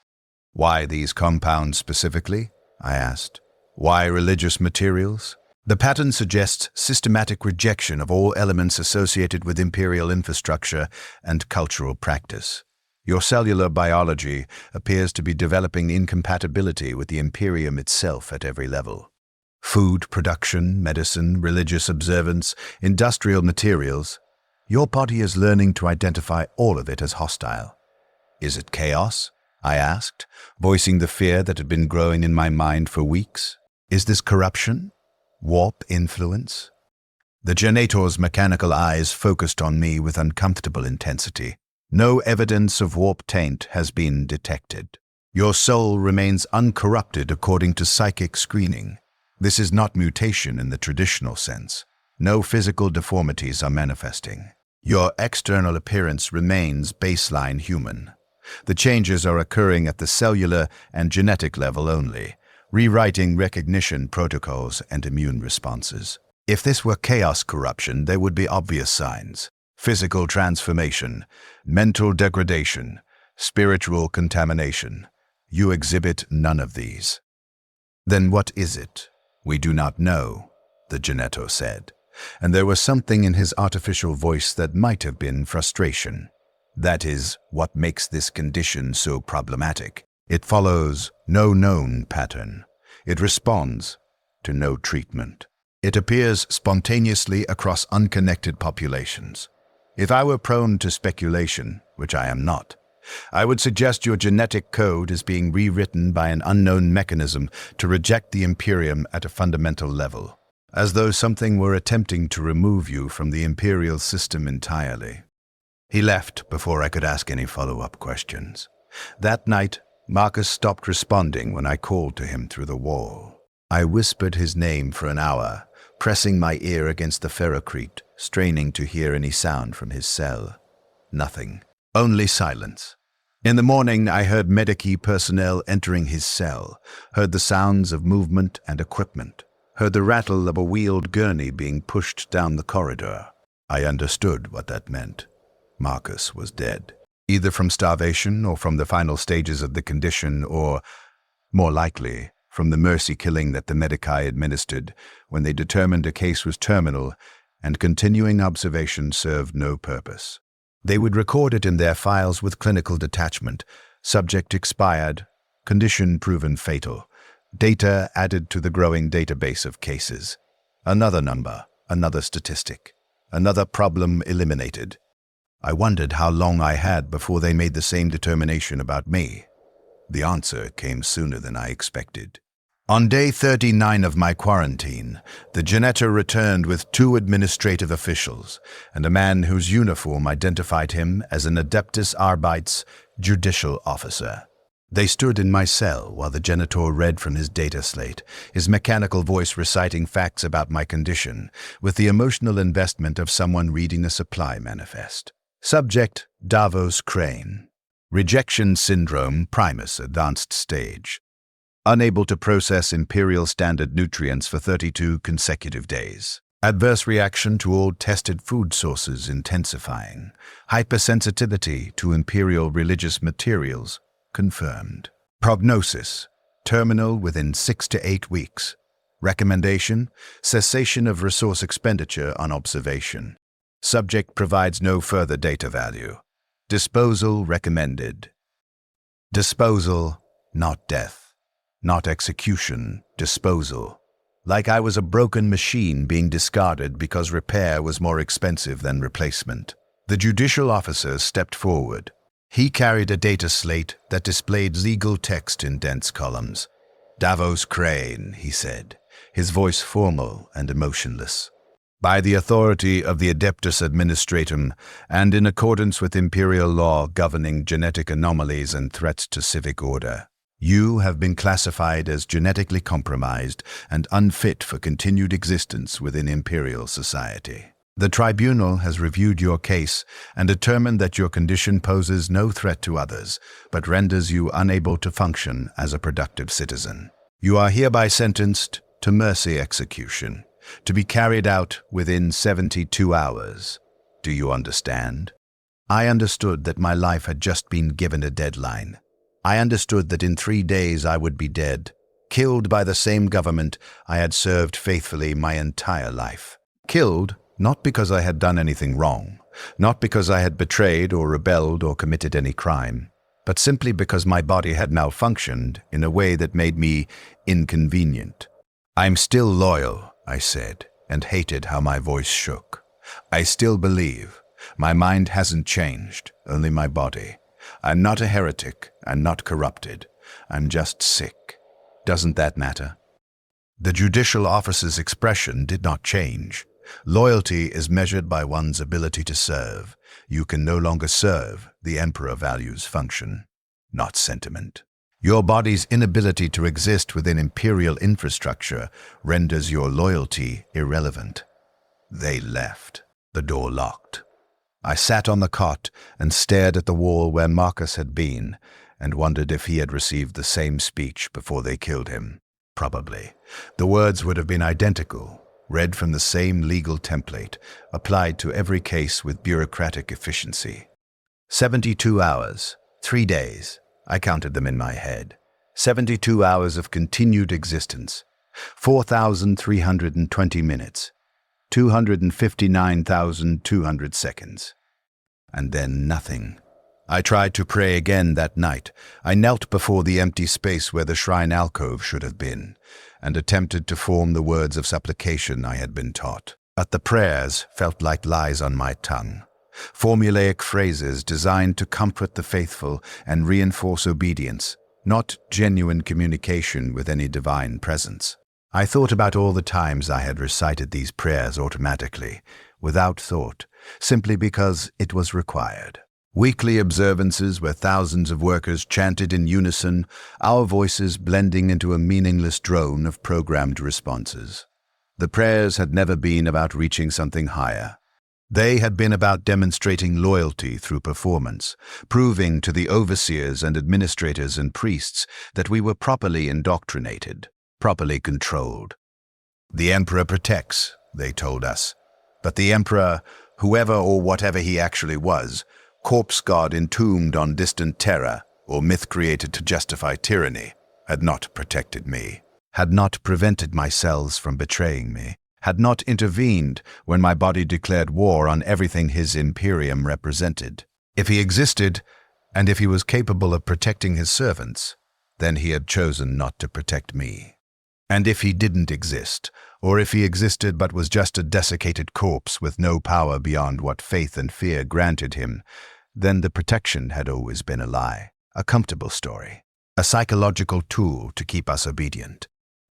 Speaker 1: "Why these compounds specifically?" I asked. "Why religious materials?" "The pattern suggests systematic rejection of all elements associated with imperial infrastructure and cultural practice. Your cellular biology appears to be developing incompatibility with the Imperium itself at every level. Food production, medicine, religious observance, industrial materials. Your body is learning to identify all of it as hostile." "Is it chaos?" I asked, voicing the fear that had been growing in my mind for weeks. "Is this corruption? Warp influence?" The genator's mechanical eyes focused on me with uncomfortable intensity. "No evidence of warp taint has been detected. Your soul remains uncorrupted according to psychic screening. This is not mutation in the traditional sense. No physical deformities are manifesting. Your external appearance remains baseline human. The changes are occurring at the cellular and genetic level only, rewriting recognition protocols and immune responses. If this were chaos corruption, there would be obvious signs. Physical transformation, mental degradation, spiritual contamination. You exhibit none of these." "Then what is it?" "We do not know," the genetor said, and there was something in his artificial voice that might have been frustration. "That is what makes this condition so problematic. It follows no known pattern. It responds to no treatment. It appears spontaneously across unconnected populations. If I were prone to speculation, which I am not, I would suggest your genetic code is being rewritten by an unknown mechanism to reject the Imperium at a fundamental level, as though something were attempting to remove you from the Imperial system entirely." He left before I could ask any follow-up questions. That night, Marcus stopped responding when I called to him through the wall. I whispered his name for an hour, pressing my ear against the ferrocrete, straining to hear any sound from his cell. Nothing. Only silence. In the morning, I heard Medici personnel entering his cell, heard the sounds of movement and equipment, heard the rattle of a wheeled gurney being pushed down the corridor. I understood what that meant. Marcus was dead, either from starvation or from the final stages of the condition, or, more likely, from the mercy killing that the Medici administered when they determined a case was terminal and continuing observation served no purpose. They would record it in their files with clinical detachment, subject expired, condition proven fatal, data added to the growing database of cases. Another number, another statistic, another problem eliminated. I wondered how long I had before they made the same determination about me. The answer came sooner than I expected. On day 39 of my quarantine, the genetor returned with 2 administrative officials and a man whose uniform identified him as an Adeptus Arbites judicial officer. They stood in my cell while the janitor read from his data slate, his mechanical voice reciting facts about my condition, with the emotional investment of someone reading a supply manifest. Subject: Davos Crane. Rejection syndrome, Primus, advanced stage. Unable to process imperial standard nutrients for 32 consecutive days. Adverse reaction to all tested food sources intensifying. Hypersensitivity to imperial religious materials confirmed. Prognosis: terminal within 6 to 8 weeks. Recommendation: cessation of resource expenditure on observation. Subject provides no further data value. Disposal recommended. Disposal, not death. Not execution, disposal. Like I was a broken machine being discarded because repair was more expensive than replacement. The judicial officer stepped forward. He carried a data slate that displayed legal text in dense columns. Davos Crane, he said, his voice formal and emotionless. By the authority of the Adeptus Administratum, and in accordance with imperial law governing genetic anomalies and threats to civic order, you have been classified as genetically compromised and unfit for continued existence within imperial society. The tribunal has reviewed your case and determined that your condition poses no threat to others, but renders you unable to function as a productive citizen. You are hereby sentenced to mercy execution, to be carried out within 72 hours. Do you understand? I understood that my life had just been given a deadline. I understood that in 3 days I would be dead, killed by the same government I had served faithfully my entire life. Killed not because I had done anything wrong, not because I had betrayed or rebelled or committed any crime, but simply because my body had malfunctioned in a way that made me inconvenient. I'm still loyal, I said, and hated how my voice shook. I still believe. My mind hasn't changed, only my body. I'm not a heretic, I'm not corrupted. I'm just sick. Doesn't that matter? The judicial officer's expression did not change. Loyalty is measured by one's ability to serve. You can no longer serve. The Emperor values function, not sentiment. Your body's inability to exist within imperial infrastructure renders your loyalty irrelevant. They left. The door locked. I sat on the cot and stared at the wall where Marcus had been, and wondered if he had received the same speech before they killed him. Probably. The words would have been identical, read from the same legal template, applied to every case with bureaucratic efficiency. 72 hours, 3 days, I counted them in my head. 72 hours of continued existence, 4,320 minutes, 259,200 seconds. And then nothing. I tried to pray again that night. I knelt before the empty space where the shrine alcove should have been, and attempted to form the words of supplication I had been taught. But the prayers felt like lies on my tongue. Formulaic phrases designed to comfort the faithful and reinforce obedience, not genuine communication with any divine presence. I thought about all the times I had recited these prayers automatically, without thought, simply because it was required. Weekly observances where thousands of workers chanted in unison, our voices blending into a meaningless drone of programmed responses. The prayers had never been about reaching something higher. They had been about demonstrating loyalty through performance, proving to the overseers and administrators and priests that we were properly indoctrinated, properly controlled. The Emperor protects, they told us. But the Emperor, whoever or whatever he actually was, corpse god entombed on distant terra, or myth created to justify tyranny, had not protected me, had not prevented my cells from betraying me, had not intervened when my body declared war on everything his imperium represented. If he existed, and if he was capable of protecting his servants, then he had chosen not to protect me. And if he didn't exist, or if he existed but was just a desiccated corpse with no power beyond what faith and fear granted him, then the protection had always been a lie, a comfortable story, a psychological tool to keep us obedient.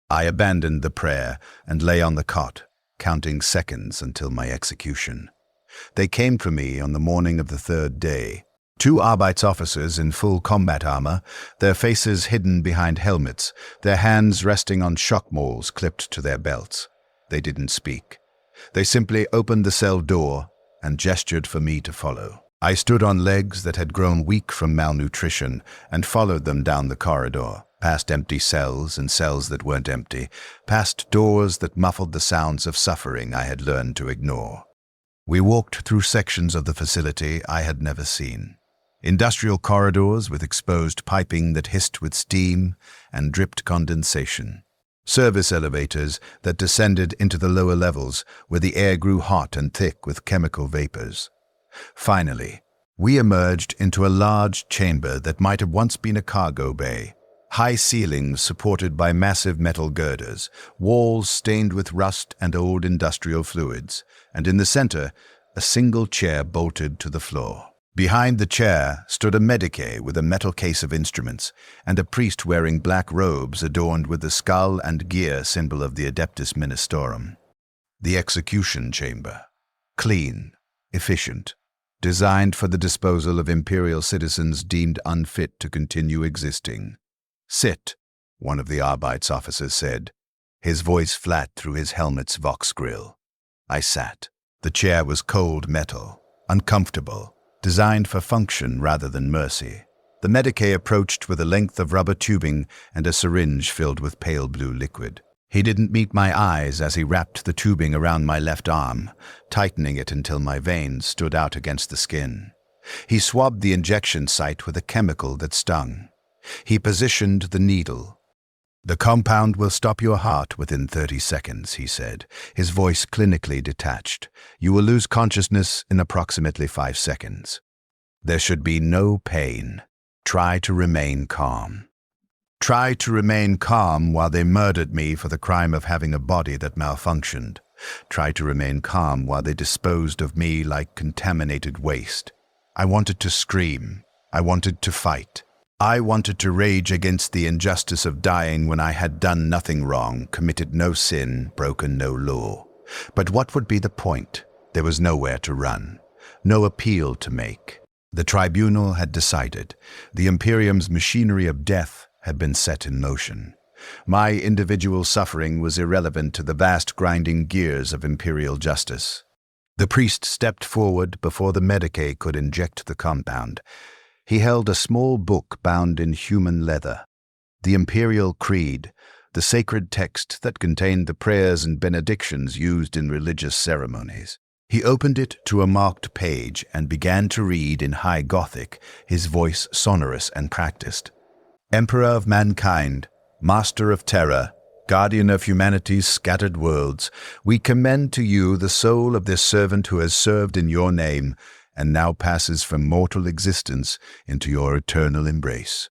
Speaker 1: I abandoned the prayer and lay on the cot, counting seconds until my execution. They came for me on the morning of the 3rd day, 2 Arbeitsofficers in full combat armor, their faces hidden behind helmets, their hands resting on shock mauls clipped to their belts. They didn't speak. They simply opened the cell door and gestured for me to follow. I stood on legs that had grown weak from malnutrition and followed them down the corridor, past empty cells and cells that weren't empty, past doors that muffled the sounds of suffering I had learned to ignore. We walked through sections of the facility I had never seen. Industrial corridors with exposed piping that hissed with steam and dripped condensation. Service elevators that descended into the lower levels where the air grew hot and thick with chemical vapors. Finally, we emerged into a large chamber that might have once been a cargo bay. High ceilings supported by massive metal girders, walls stained with rust and old industrial fluids, and in the center, a single chair bolted to the floor. Behind the chair stood a medicae with a metal case of instruments, and a priest wearing black robes adorned with the skull and gear symbol of the Adeptus Ministorum. The execution chamber. Clean, efficient, designed for the disposal of Imperial citizens deemed unfit to continue existing. "Sit," one of the Arbeitsofficers said, his voice flat through his helmet's vox grill. I sat. The chair was cold metal, uncomfortable, designed for function rather than mercy. The medicae approached with a length of rubber tubing and a syringe filled with pale blue liquid. He didn't meet my eyes as he wrapped the tubing around my left arm, tightening it until my veins stood out against the skin. He swabbed the injection site with a chemical that stung. He positioned the needle. "The compound will stop your heart within 30 seconds, he said, his voice clinically detached. "You will lose consciousness in approximately 5 seconds. There should be no pain. Try to remain calm." Try to remain calm while they murdered me for the crime of having a body that malfunctioned. Try to remain calm while they disposed of me like contaminated waste. I wanted to scream. I wanted to fight. I wanted to rage against the injustice of dying when I had done nothing wrong, committed no sin, broken no law. But what would be the point? There was nowhere to run, no appeal to make. The tribunal had decided. The Imperium's machinery of death had been set in motion. My individual suffering was irrelevant to the vast grinding gears of Imperial justice. The priest stepped forward before the medicae could inject the compound. He held a small book bound in human leather. The Imperial Creed, the sacred text that contained the prayers and benedictions used in religious ceremonies. He opened it to a marked page and began to read in High Gothic, his voice sonorous and practiced. "Emperor of mankind, master of terror, guardian of humanity's scattered worlds, we commend to you the soul of this servant who has served in your name and now passes from mortal existence into your eternal embrace."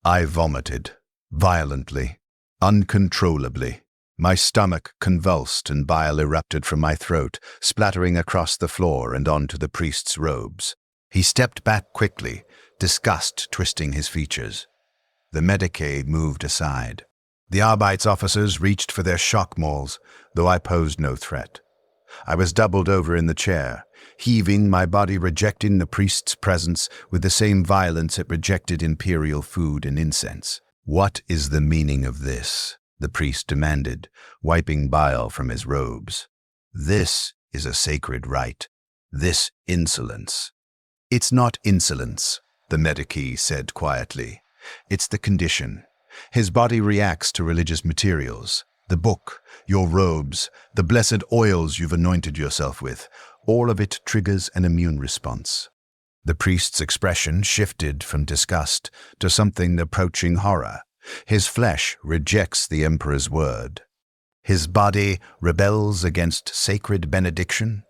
Speaker 1: I vomited, violently, uncontrollably. My stomach convulsed and bile erupted from my throat, splattering across the floor and onto the priest's robes. He stepped back quickly, disgust twisting his features. The medicae moved aside. The Arbeitsofficers reached for their shock mauls, though I posed no threat. I was doubled over in the chair, heaving, my body rejecting the priest's presence with the same violence it rejected imperial food and incense. "What is the meaning of this?" the priest demanded, wiping bile from his robes. "This is a sacred rite. This insolence." "It's not insolence," the medicae said quietly. "It's the condition. His body reacts to religious materials. The book, your robes, the blessed oils you've anointed yourself with, all of it triggers an immune response." The priest's expression shifted from disgust to something approaching horror. His flesh rejects the Emperor's word. His body rebels against sacred benediction?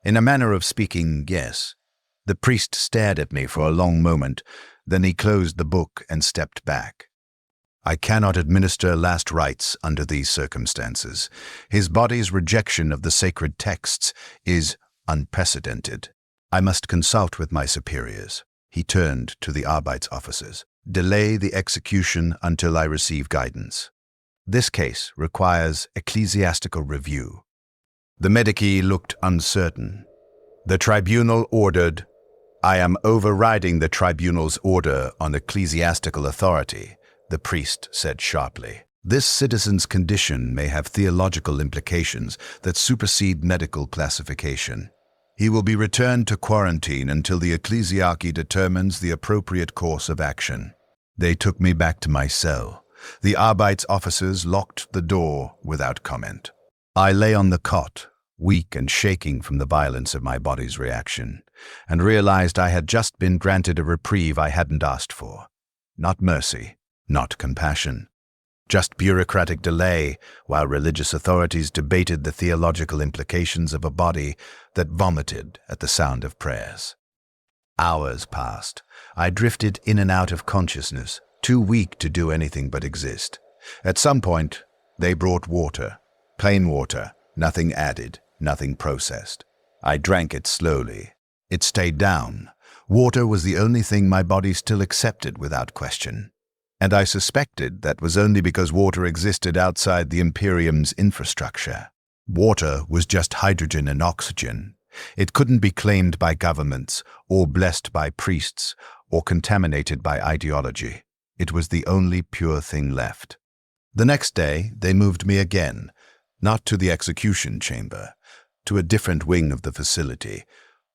Speaker 1: In a manner of speaking, yes. The priest stared at me for a long moment, then he closed the book and stepped back. "I cannot administer last rites under these circumstances. His body's rejection of the sacred texts is unprecedented. I must consult with my superiors." He turned to the Arbeitsofficers. "Delay the execution until I receive guidance. This case requires ecclesiastical review." The medicae looked uncertain. The tribunal ordered, I am overriding the tribunal's order on ecclesiastical authority, the priest said sharply. This citizen's condition may have theological implications that supersede medical classification. He will be returned to quarantine until the ecclesiarchy determines the appropriate course of action. They took me back to my cell. The Arbeits officers locked the door without comment. I lay on the cot, weak and shaking from the violence of my body's reaction, and realized I had just been granted a reprieve I hadn't asked for. Not mercy, not compassion. Just bureaucratic delay while religious authorities debated the theological implications of a body that vomited at the sound of prayers. Hours passed. I drifted in and out of consciousness, too weak to do anything but exist. At some point, they brought water. Plain water, nothing added, nothing processed. I drank it slowly. It stayed down. Water was the only thing my body still accepted without question. And I suspected that was only because water existed outside the Imperium's infrastructure. Water was just hydrogen and oxygen. It couldn't be claimed by governments, or blessed by priests, or contaminated by ideology. It was the only pure thing left. The next day, they moved me again, not to the execution chamber, to a different wing of the facility,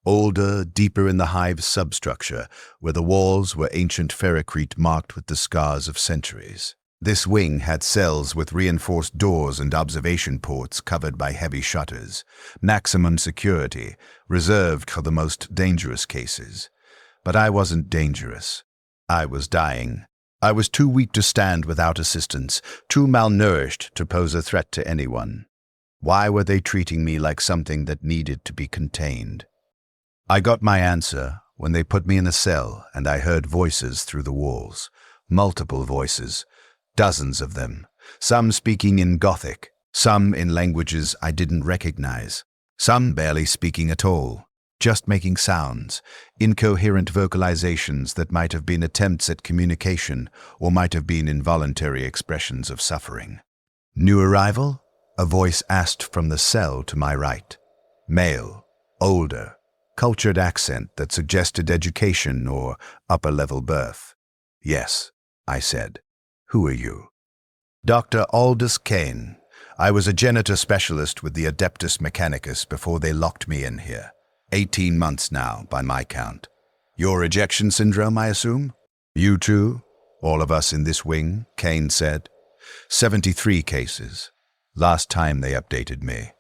Speaker 1: older, deeper in the hive's substructure, where the walls were ancient ferrocrete marked with the scars of centuries. This wing had cells with reinforced doors and observation ports covered by heavy shutters, maximum security, reserved for the most dangerous cases. But I wasn't dangerous. I was dying. I was too weak to stand without assistance, too malnourished to pose a threat to anyone. Why were they treating me like something that needed to be contained? I got my answer when they put me in a cell and I heard voices through the walls. Multiple voices. Dozens of them. Some speaking in Gothic. Some in languages I didn't recognize. Some barely speaking at all. Just making sounds. Incoherent vocalizations that might have been attempts at communication or might have been involuntary expressions of suffering. New arrival? A voice asked from the cell to my right. Male. Older. Cultured accent that suggested education or upper-level birth. Yes, I said. Who are you? Dr. Aldous Kane. I was a janitor specialist with the Adeptus Mechanicus before they locked me in here. 18 months now, by my count. Your rejection syndrome, I assume? You too? All of us in this wing, Kane said. 73 cases. Last time they updated me.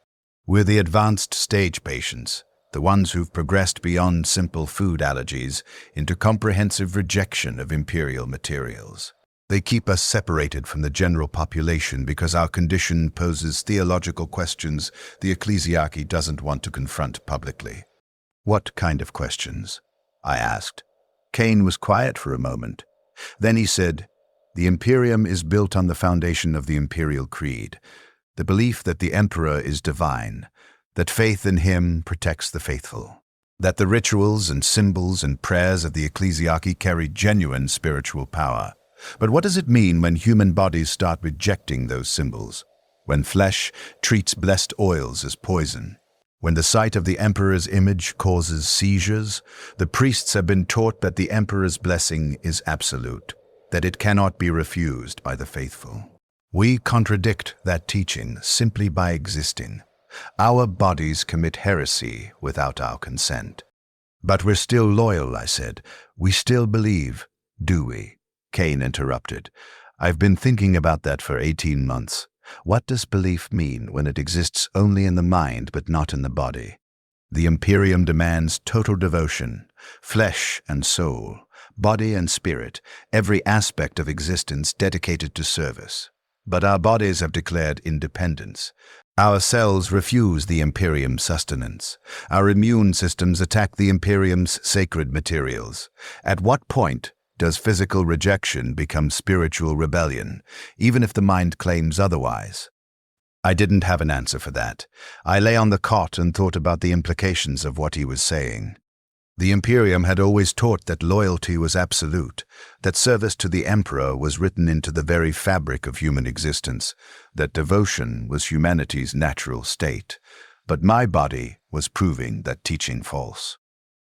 Speaker 1: We're the advanced stage patients. The ones who've progressed beyond simple food allergies into comprehensive rejection of imperial materials. They keep us separated from the general population because our condition poses theological questions the ecclesiarchy doesn't want to confront publicly. What kind of questions? I asked. Kane was quiet for a moment. Then he said, the Imperium is built on the foundation of the Imperial Creed, the belief that the Emperor is divine, that faith in him protects the faithful, that the rituals and symbols and prayers of the ecclesiarchy carry genuine spiritual power. But what does it mean when human bodies start rejecting those symbols? When flesh treats blessed oils as poison? When the sight of the Emperor's image causes seizures? The priests have been taught that the Emperor's blessing is absolute, that it cannot be refused by the faithful. We contradict that teaching simply by existing. Our bodies commit heresy without our consent. But we're still loyal, I said. We still believe, do we? Kane interrupted. I've been thinking about that for 18 months. What does belief mean when it exists only in the mind but not in the body? The Imperium demands total devotion, flesh and soul, body and spirit, every aspect of existence dedicated to service. But our bodies have declared independence. Our cells refuse the Imperium's sustenance. Our immune systems attack the Imperium's sacred materials. At what point does physical rejection become spiritual rebellion, even if the mind claims otherwise? I didn't have an answer for that. I lay on the cot and thought about the implications of what he was saying. The Imperium had always taught that loyalty was absolute, that service to the Emperor was written into the very fabric of human existence, that devotion was humanity's natural state. But my body was proving that teaching false.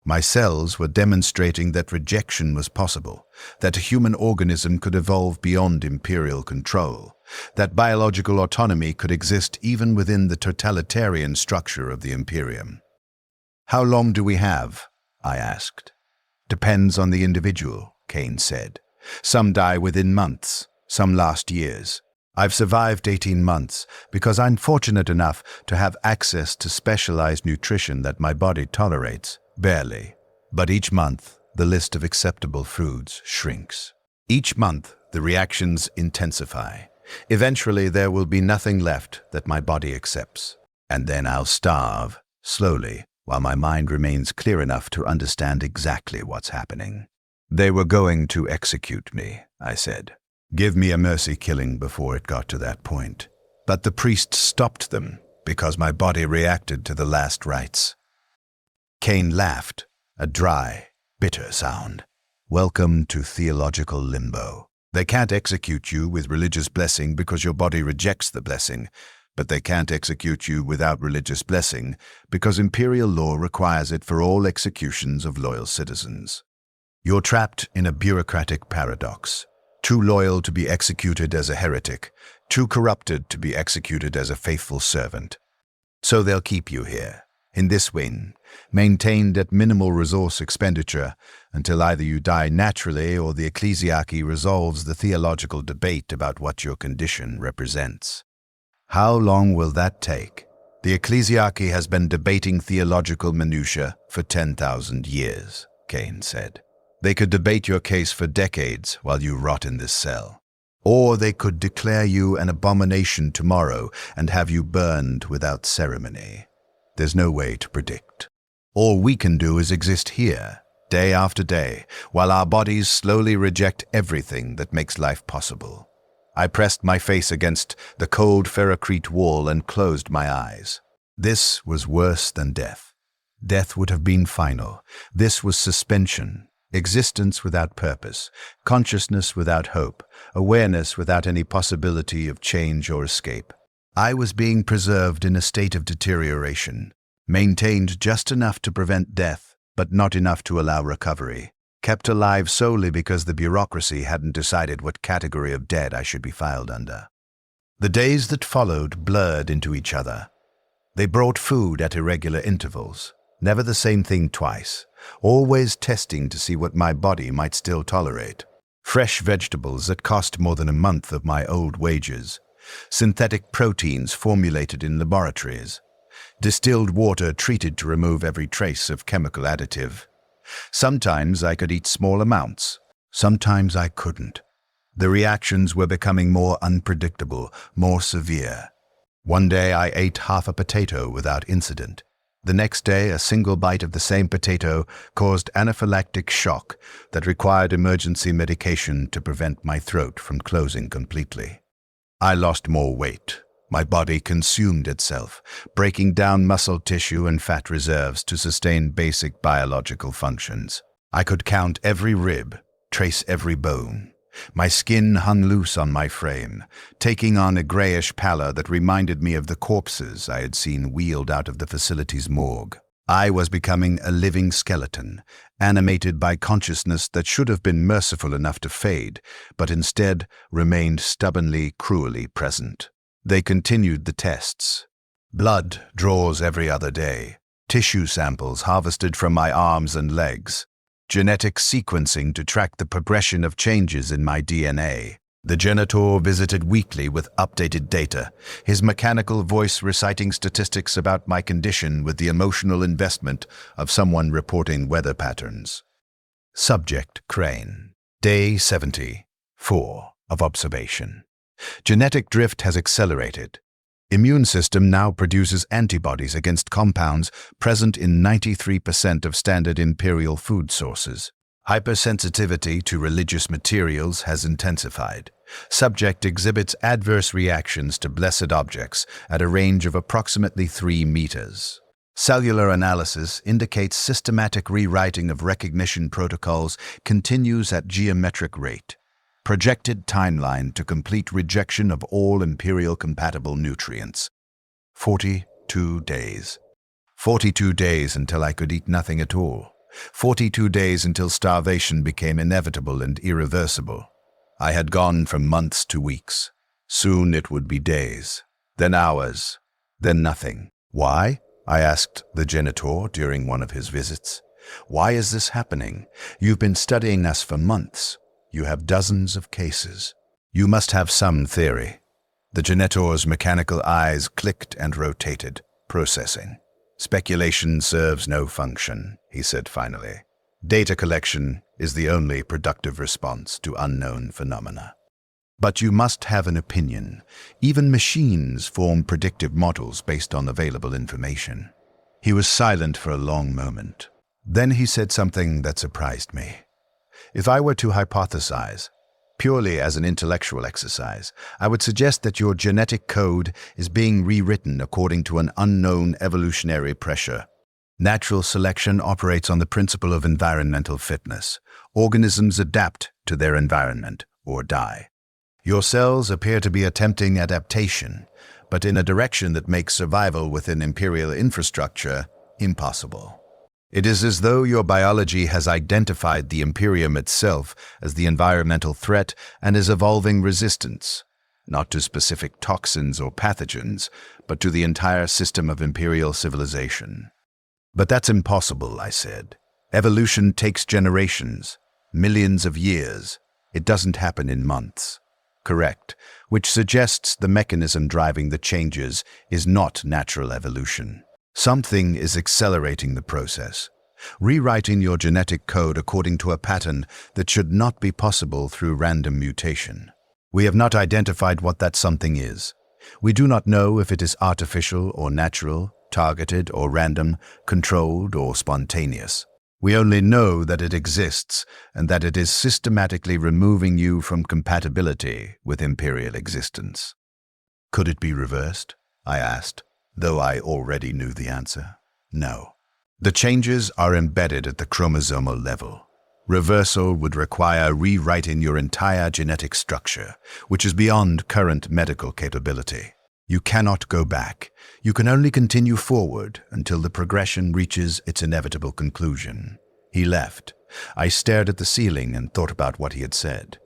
Speaker 1: My cells were demonstrating that rejection was possible, that a human organism could evolve beyond imperial control, that biological autonomy could exist even within the totalitarian structure of the Imperium. "How long do we have?" I asked. "Depends on the individual," Kane said. "Some die within months, some last years. I've survived 18 months because I'm fortunate enough to have access to specialized nutrition that my body tolerates. Barely. But each month, the list of acceptable foods shrinks. Each month, the reactions intensify. Eventually, there will be nothing left that my body accepts. And then I'll starve, slowly, while my mind remains clear enough to understand exactly what's happening." "They were going to execute me," I said. "Give me a mercy killing before it got to that point. But the priest stopped them because my body reacted to the last rites." Kane laughed, a dry, bitter sound. "Welcome to theological limbo. They can't execute you with religious blessing because your body rejects the blessing, but they can't execute you without religious blessing because imperial law requires it for all executions of loyal citizens. You're trapped in a bureaucratic paradox. Too loyal to be executed as a heretic, too corrupted to be executed as a faithful servant. So they'll keep you here, in this wing, maintained at minimal resource expenditure, until either you die naturally or the ecclesiarchy resolves the theological debate about what your condition represents." "How long will that take?" "The ecclesiarchy has been debating theological minutiae for 10,000 years, Kane said. "They could debate your case for decades while you rot in this cell. Or they could declare you an abomination tomorrow and have you burned without ceremony. There's no way to predict. All we can do is exist here, day after day, while our bodies slowly reject everything that makes life possible." I pressed my face against the cold ferrocrete wall and closed my eyes. This was worse than death. Death would have been final. This was suspension, existence without purpose, consciousness without hope, awareness without any possibility of change or escape. I was being preserved in a state of deterioration, maintained just enough to prevent death, but not enough to allow recovery. Kept alive solely because the bureaucracy hadn't decided what category of dead I should be filed under. The days that followed blurred into each other. They brought food at irregular intervals, never the same thing twice, always testing to see what my body might still tolerate. Fresh vegetables that cost more than a month of my old wages, synthetic proteins formulated in laboratories, distilled water treated to remove every trace of chemical additive. Sometimes I could eat small amounts, sometimes I couldn't. The reactions were becoming more unpredictable, more severe. One day I ate half a potato without incident. The next day, a single bite of the same potato caused anaphylactic shock that required emergency medication to prevent my throat from closing completely. I lost more weight. My body consumed itself, breaking down muscle tissue and fat reserves to sustain basic biological functions. I could count every rib, trace every bone. My skin hung loose on my frame, taking on a grayish pallor that reminded me of the corpses I had seen wheeled out of the facility's morgue. I was becoming a living skeleton, animated by consciousness that should have been merciful enough to fade, but instead remained stubbornly, cruelly present. They continued the tests. Blood draws every other day, tissue samples harvested from my arms and legs, genetic sequencing to track the progression of changes in my DNA. The janitor visited weekly with updated data, his mechanical voice reciting statistics about my condition with the emotional investment of someone reporting weather patterns. Subject Crane. Day 74 of observation. Genetic drift has accelerated. Immune system now produces antibodies against compounds present in 93% of standard imperial food sources. Hypersensitivity to religious materials has intensified. Subject exhibits adverse reactions to blessed objects at a range of approximately 3 meters. Cellular analysis indicates systematic rewriting of recognition protocols continues at geometric rate. Projected timeline to complete rejection of all imperial-compatible nutrients. 42 days. 42 days until I could eat nothing at all. 42 days until starvation became inevitable and irreversible. I had gone from months to weeks. Soon it would be days, then hours, then nothing. Why? I asked the genitor during one of his visits. Why is this happening? You've been studying us for months. You have dozens of cases. You must have some theory. The genitor's mechanical eyes clicked and rotated, processing. Speculation serves no function, he said finally. Data collection is the only productive response to unknown phenomena. But you must have an opinion. Even machines form predictive models based on available information. He was silent for a long moment. Then he said something that surprised me. If I were to hypothesize, purely as an intellectual exercise, I would suggest that your genetic code is being rewritten according to an unknown evolutionary pressure. Natural selection operates on the principle of environmental fitness. Organisms adapt to their environment or die. Your cells appear to be attempting adaptation, but in a direction that makes survival within imperial infrastructure impossible. It is as though your biology has identified the Imperium itself as the environmental threat and is evolving resistance, not to specific toxins or pathogens, but to the entire system of imperial civilization. But that's impossible, I said. Evolution takes generations, millions of years. It doesn't happen in months. Correct, which suggests the mechanism driving the changes is not natural evolution. Something is accelerating the process, rewriting your genetic code according to a pattern that should not be possible through random mutation. We have not identified what that something is. We do not know if it is artificial or natural, targeted or random, controlled or spontaneous. We only know that it exists and that it is systematically removing you from compatibility with imperial existence. Could it be reversed? I asked, though I already knew the answer. No. The changes are embedded at the chromosomal level. Reversal would require rewriting your entire genetic structure, which is beyond current medical capability. You cannot go back. You can only continue forward until the progression reaches its inevitable conclusion. He left. I stared at the ceiling and thought about what he had said.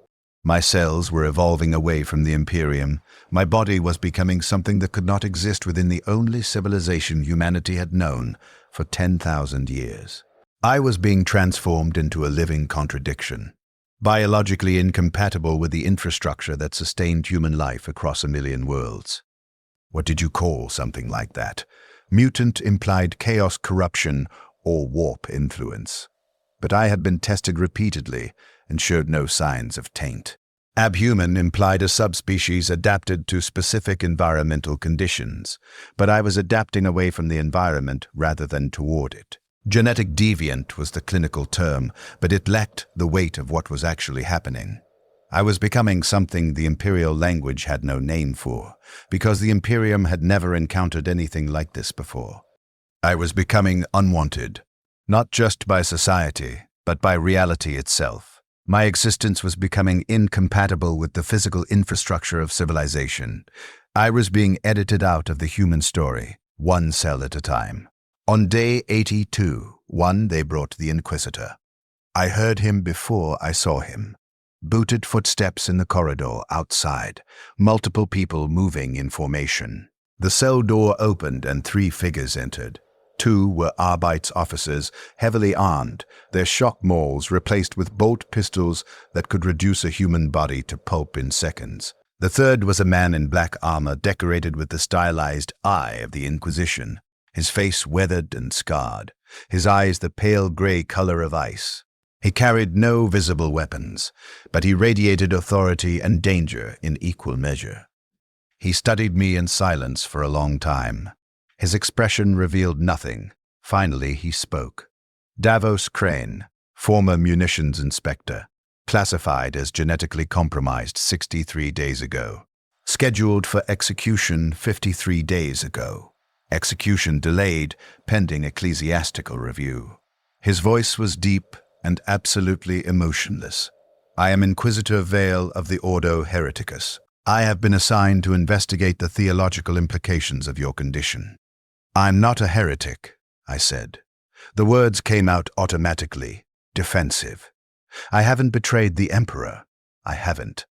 Speaker 1: My cells were evolving away from the Imperium. My body was becoming something that could not exist within the only civilization humanity had known for 10,000 years. I was being transformed into a living contradiction, biologically incompatible with the infrastructure that sustained human life across a million worlds. What did you call something like that? Mutant implied chaos, corruption, or warp influence. But I had been tested repeatedly and showed no signs of taint. Abhuman implied a subspecies adapted to specific environmental conditions, but I was adapting away from the environment rather than toward it. Genetic deviant was the clinical term, but it lacked the weight of what was actually happening. I was becoming something the imperial language had no name for, because the Imperium had never encountered anything like this before. I was becoming unwanted, not just by society, but by reality itself. My existence was becoming incompatible with the physical infrastructure of civilization. I was being edited out of the human story, one cell at a time. On day 82, they brought the inquisitor. I heard him before I saw him. Booted footsteps in the corridor outside, multiple people moving in formation. The cell door opened and 3 figures entered. 2 were Arbeits officers, heavily armed, their shock mauls replaced with bolt pistols that could reduce a human body to pulp in seconds. The third was a man in black armor decorated with the stylized eye of the Inquisition, his face weathered and scarred, his eyes the pale gray color of ice. He carried no visible weapons, but he radiated authority and danger in equal measure. He studied me in silence for a long time. His expression revealed nothing. Finally, he spoke. Davos Crane, former munitions inspector, classified as genetically compromised 63 days ago. Scheduled for execution 53 days ago. Execution delayed pending ecclesiastical review. His voice was deep and absolutely emotionless. I am Inquisitor Vale of the Ordo Hereticus. I have been assigned to investigate the theological implications of your condition. I'm not a heretic, I said. The words came out automatically, defensive. I haven't betrayed the Emperor. I haven't.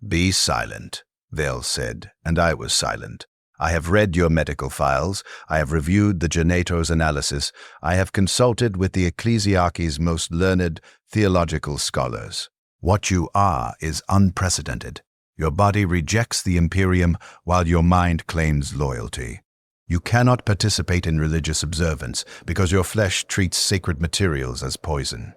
Speaker 1: Be silent, Vale said, and I was silent. I have read your medical files, I have reviewed the Genetor's analysis, I have consulted with the Ecclesiarchy's most learned theological scholars. What you are is unprecedented. Your body rejects the Imperium while your mind claims loyalty. You cannot participate in religious observance because your flesh treats sacred materials as poison.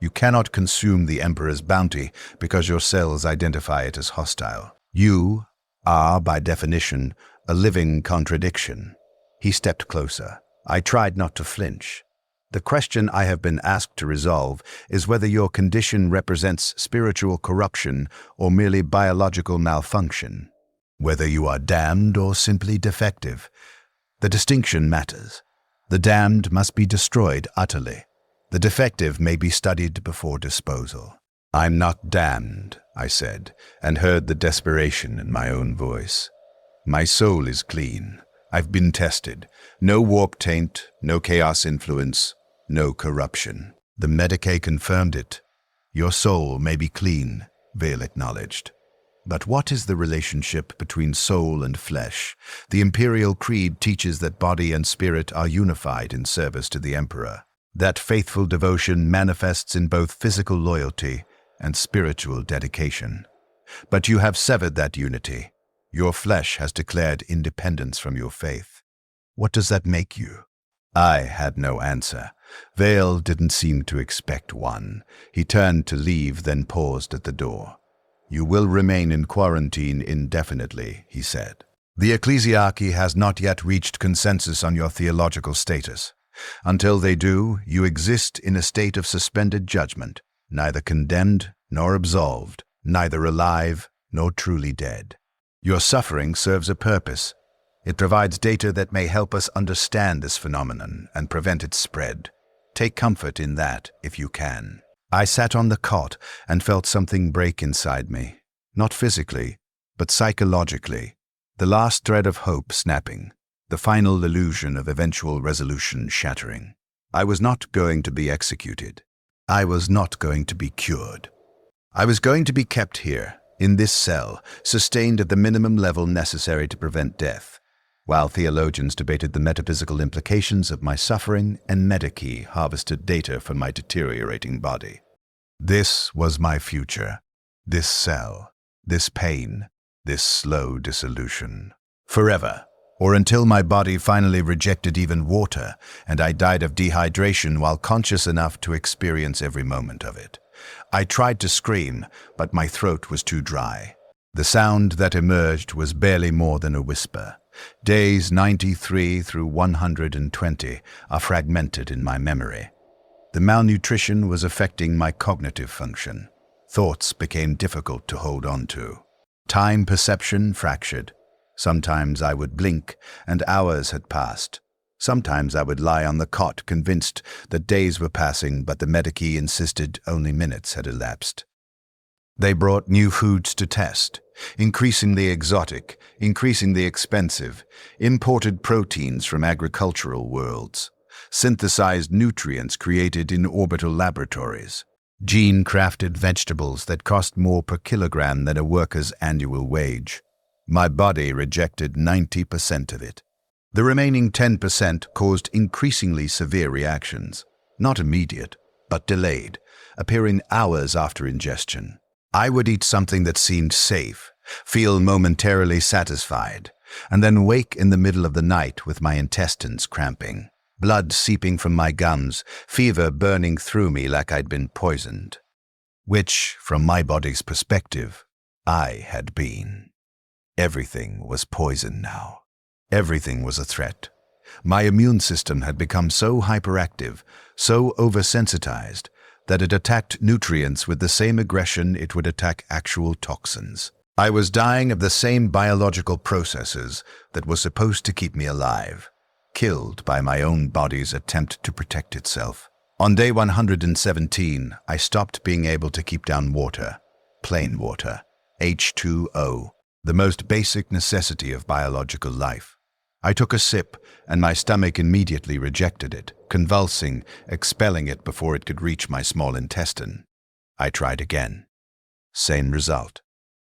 Speaker 1: You cannot consume the Emperor's bounty because your cells identify it as hostile. You are, by definition, a living contradiction. He stepped closer. I tried not to flinch. The question I have been asked to resolve is whether your condition represents spiritual corruption or merely biological malfunction. Whether you are damned or simply defective. The distinction matters. The damned must be destroyed utterly. The defective may be studied before disposal. I'm not damned, I said, and heard the desperation in my own voice. My soul is clean. I've been tested. No warp taint, no chaos influence, no corruption. The Medicae confirmed it. Your soul may be clean, Vale acknowledged. But what is the relationship between soul and flesh? The Imperial Creed teaches that body and spirit are unified in service to the Emperor. That faithful devotion manifests in both physical loyalty and spiritual dedication. But you have severed that unity. Your flesh has declared independence from your faith. What does that make you? I had no answer. Vale didn't seem to expect one. He turned to leave, then paused at the door. You will remain in quarantine indefinitely, he said. The Ecclesiarchy has not yet reached consensus on your theological status. Until they do, you exist in a state of suspended judgment, neither condemned nor absolved, neither alive nor truly dead. Your suffering serves a purpose. It provides data that may help us understand this phenomenon and prevent its spread. Take comfort in that if you can. I sat on the cot and felt something break inside me. Not physically, but psychologically. The last thread of hope snapping. The final illusion of eventual resolution shattering. I was not going to be executed. I was not going to be cured. I was going to be kept here, in this cell, sustained at the minimum level necessary to prevent death, while theologians debated the metaphysical implications of my suffering and Medicae harvested data from my deteriorating body. This was my future. This cell, this pain, this slow dissolution. Forever. Or until my body finally rejected even water, and I died of dehydration while conscious enough to experience every moment of it. I tried to scream, but my throat was too dry. The sound that emerged was barely more than a whisper. Days 93 through 120 are fragmented in my memory. The malnutrition was affecting my cognitive function. Thoughts became difficult to hold on to. Time perception fractured. Sometimes I would blink, and hours had passed. Sometimes I would lie on the cot, convinced that days were passing, but the Medicae insisted only minutes had elapsed. They brought new foods to test, increasingly exotic, increasingly expensive, imported proteins from agricultural worlds, synthesized nutrients created in orbital laboratories, gene-crafted vegetables that cost more per kilogram than a worker's annual wage. My body rejected 90% of it. The remaining 10% caused increasingly severe reactions, not immediate, but delayed, appearing hours after ingestion. I would eat something that seemed safe, feel momentarily satisfied, and then wake in the middle of the night with my intestines cramping, blood seeping from my gums, fever burning through me like I'd been poisoned. Which, from my body's perspective, I had been. Everything was poison now. Everything was a threat. My immune system had become so hyperactive, so oversensitized, that it attacked nutrients with the same aggression it would attack actual toxins. I was dying of the same biological processes that were supposed to keep me alive, killed by my own body's attempt to protect itself. On day 117, I stopped being able to keep down water, plain water, H2O, the most basic necessity of biological life. I took a sip, and my stomach immediately rejected it, convulsing, expelling it before it could reach my small intestine. I tried again. Same result.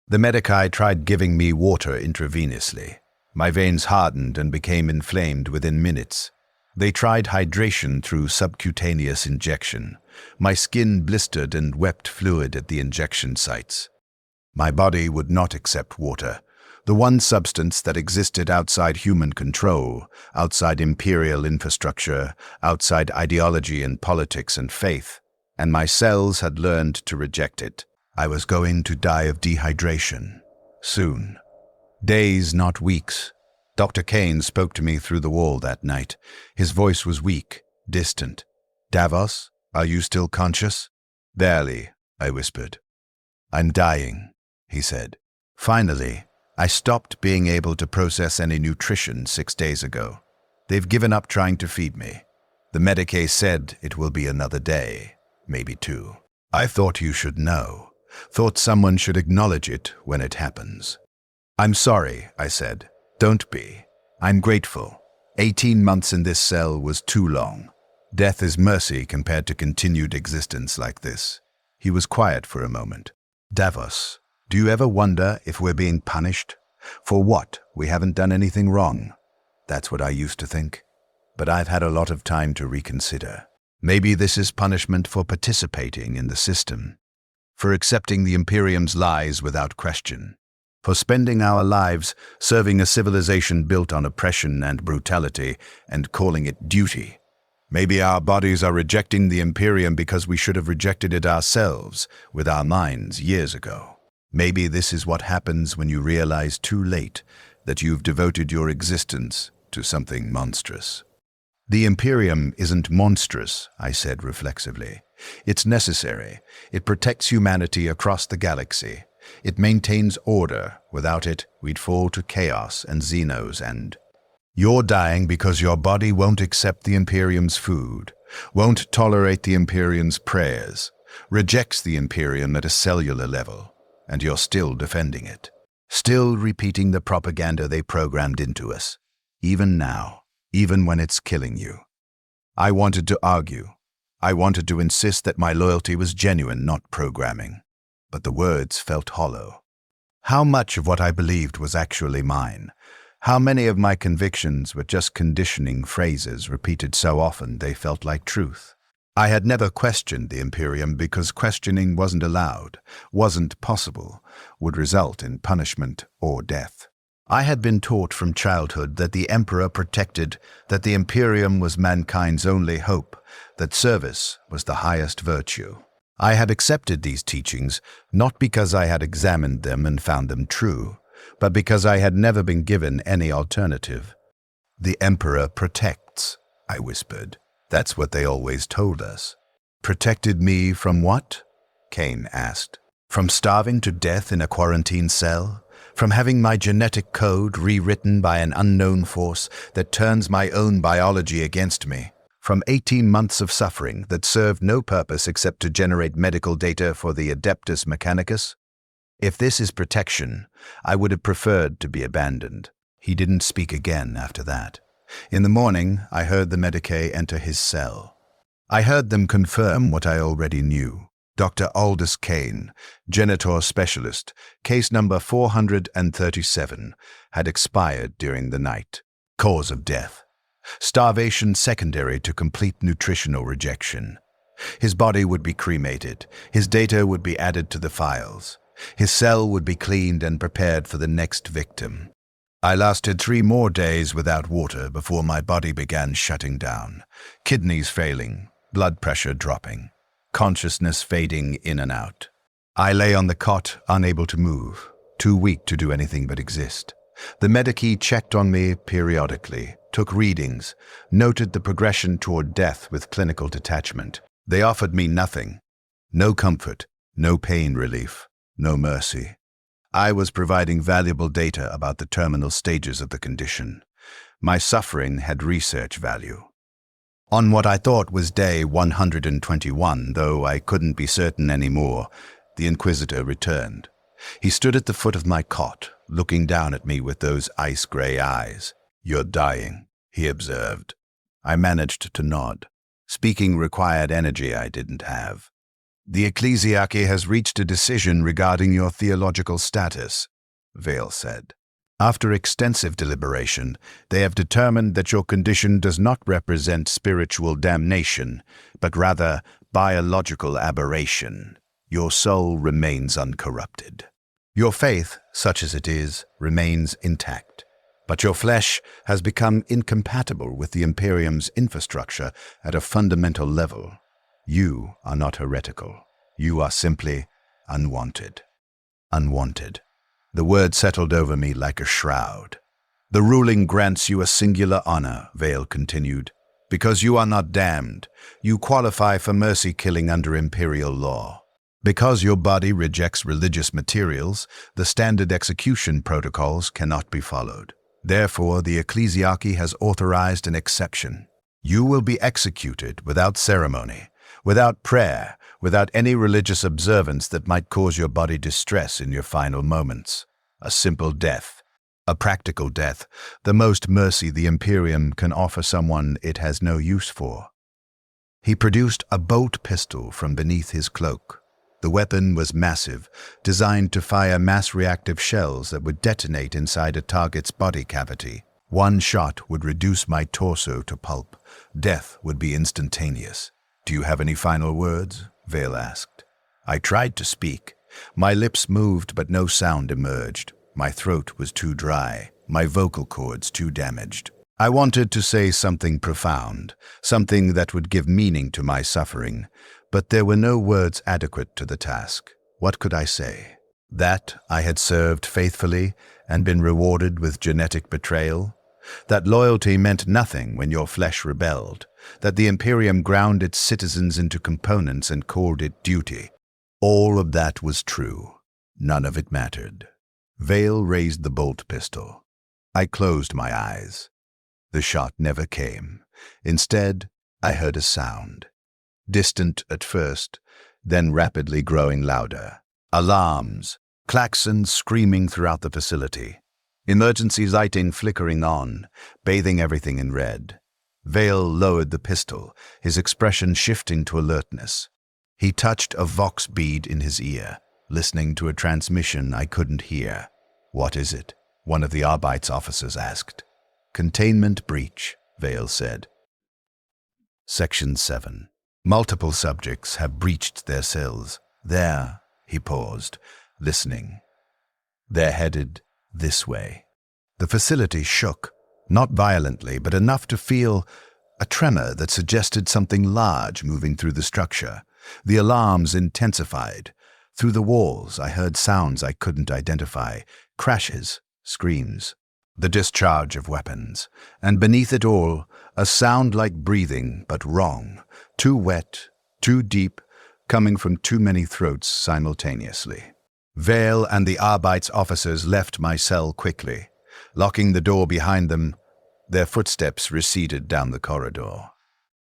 Speaker 1: The medici tried giving me water intravenously. My veins hardened and became inflamed within minutes. They tried hydration through subcutaneous injection. My skin blistered and wept fluid at the injection sites. My body would not accept water, the one substance that existed outside human control, outside imperial infrastructure, outside ideology and politics and faith, and my cells had learned to reject it. I was going to die of dehydration. Soon. Days, not weeks. Dr. Kane spoke to me through the wall that night. His voice was weak, distant. "Davos, are you still conscious?" "Barely," I whispered. "I'm dying," he said. Finally, I stopped being able to process any nutrition 6 days ago. They've given up trying to feed me. The medicae said it will be another day, maybe 2. I thought you should know. Thought someone should acknowledge it when it happens. "I'm sorry," I said. "Don't be. I'm grateful. 18 months in this cell was too long. Death is mercy compared to continued existence like this." He was quiet for a moment. "Davos, do you ever wonder if we're being punished? For what? We haven't done anything wrong." That's what I used to think. But I've had a lot of time to reconsider. Maybe this is punishment for participating in the system, for accepting the Imperium's lies without question, for spending our lives serving a civilization built on oppression and brutality and calling it duty. Maybe our bodies are rejecting the Imperium because we should have rejected it ourselves with our minds years ago. Maybe this is what happens when you realize too late that you've devoted your existence to something monstrous. "The Imperium isn't monstrous," I said reflexively. "It's necessary. It protects humanity across the galaxy. It maintains order. Without it, we'd fall to chaos and xenos and... You're dying because your body won't accept the Imperium's food, won't tolerate the Imperium's prayers, rejects the Imperium at a cellular level, and you're still defending it. Still repeating the propaganda they programmed into us. Even now, even when it's killing you." I wanted to argue. I wanted to insist that my loyalty was genuine, not programming. But the words felt hollow. How much of what I believed was actually mine? How many of my convictions were just conditioning phrases repeated so often they felt like truth? I had never questioned the Imperium because questioning wasn't allowed, wasn't possible, would result in punishment or death. I had been taught from childhood that the Emperor protected, that the Imperium was mankind's only hope, that service was the highest virtue. I had accepted these teachings not because I had examined them and found them true, but because I had never been given any alternative. "The Emperor protects," I whispered. "That's what they always told us." "Protected me from what?" Kane asked. "From starving to death in a quarantine cell? From having my genetic code rewritten by an unknown force that turns my own biology against me? From 18 months of suffering that served no purpose except to generate medical data for the Adeptus Mechanicus? If this is protection, I would have preferred to be abandoned." He didn't speak again after that. In the morning, I heard the medicae enter his cell. I heard them confirm what I already knew. Dr. Aldous Kane, genitor specialist, case number 437, had expired during the night. Cause of death: starvation secondary to complete nutritional rejection. His body would be cremated. His data would be added to the files. His cell would be cleaned and prepared for the next victim. I lasted 3 more days without water before my body began shutting down, kidneys failing, blood pressure dropping, consciousness fading in and out. I lay on the cot, unable to move, too weak to do anything but exist. The medici checked on me periodically, took readings, noted the progression toward death with clinical detachment. They offered me nothing. No comfort, no pain relief, no mercy. I was providing valuable data about the terminal stages of the condition. My suffering had research value. On what I thought was day 121, though I couldn't be certain anymore, the inquisitor returned. He stood at the foot of my cot, looking down at me with those ice-gray eyes. "You're dying," he observed. I managed to nod. Speaking required energy I didn't have. "The ecclesiarchy has reached a decision regarding your theological status," Vale said. "After extensive deliberation, they have determined that your condition does not represent spiritual damnation, but rather biological aberration. Your soul remains uncorrupted. Your faith, such as it is, remains intact. But your flesh has become incompatible with the Imperium's infrastructure at a fundamental level. You are not heretical. You are simply unwanted." Unwanted. The word settled over me like a shroud. "The ruling grants you a singular honor," Vale continued. "Because you are not damned, you qualify for mercy killing under Imperial law. Because your body rejects religious materials, the standard execution protocols cannot be followed. Therefore, the ecclesiarchy has authorized an exception. You will be executed without ceremony, without prayer, without any religious observance that might cause your body distress in your final moments. A simple death, a practical death, the most mercy the Imperium can offer someone it has no use for." He produced a bolt pistol from beneath his cloak. The weapon was massive, designed to fire mass-reactive shells that would detonate inside a target's body cavity. One shot would reduce my torso to pulp. Death would be instantaneous. "Do you have any final words?" Vale asked. I tried to speak. My lips moved, but no sound emerged. My throat was too dry, my vocal cords too damaged. I wanted to say something profound, something that would give meaning to my suffering, but there were no words adequate to the task. What could I say? That I had served faithfully and been rewarded with genetic betrayal? That loyalty meant nothing when your flesh rebelled? That the Imperium ground its citizens into components and called it duty? All of that was true. None of it mattered. Vale raised the bolt pistol. I closed my eyes. The shot never came. Instead, I heard a sound. Distant at first, then rapidly growing louder. Alarms, klaxons screaming throughout the facility. Emergency lighting flickering on, bathing everything in red. Vale lowered the pistol, his expression shifting to alertness. He touched a vox bead in his ear, listening to a transmission I couldn't hear. "What is it?" one of the Arbeits officers asked. "Containment breach," Vale said. Section 7. Multiple subjects have breached their cells. There, he paused, listening. They're headed this way. The facility shook, not violently, but enough to feel a tremor that suggested something large moving through the structure. The alarms intensified. Through the walls, I heard sounds I couldn't identify, crashes, screams, the discharge of weapons, and beneath it all, a sound like breathing, but wrong, too wet, too deep, coming from too many throats simultaneously. Vale and the Arbeits officers left my cell quickly. Locking the door behind them, their footsteps receded down the corridor.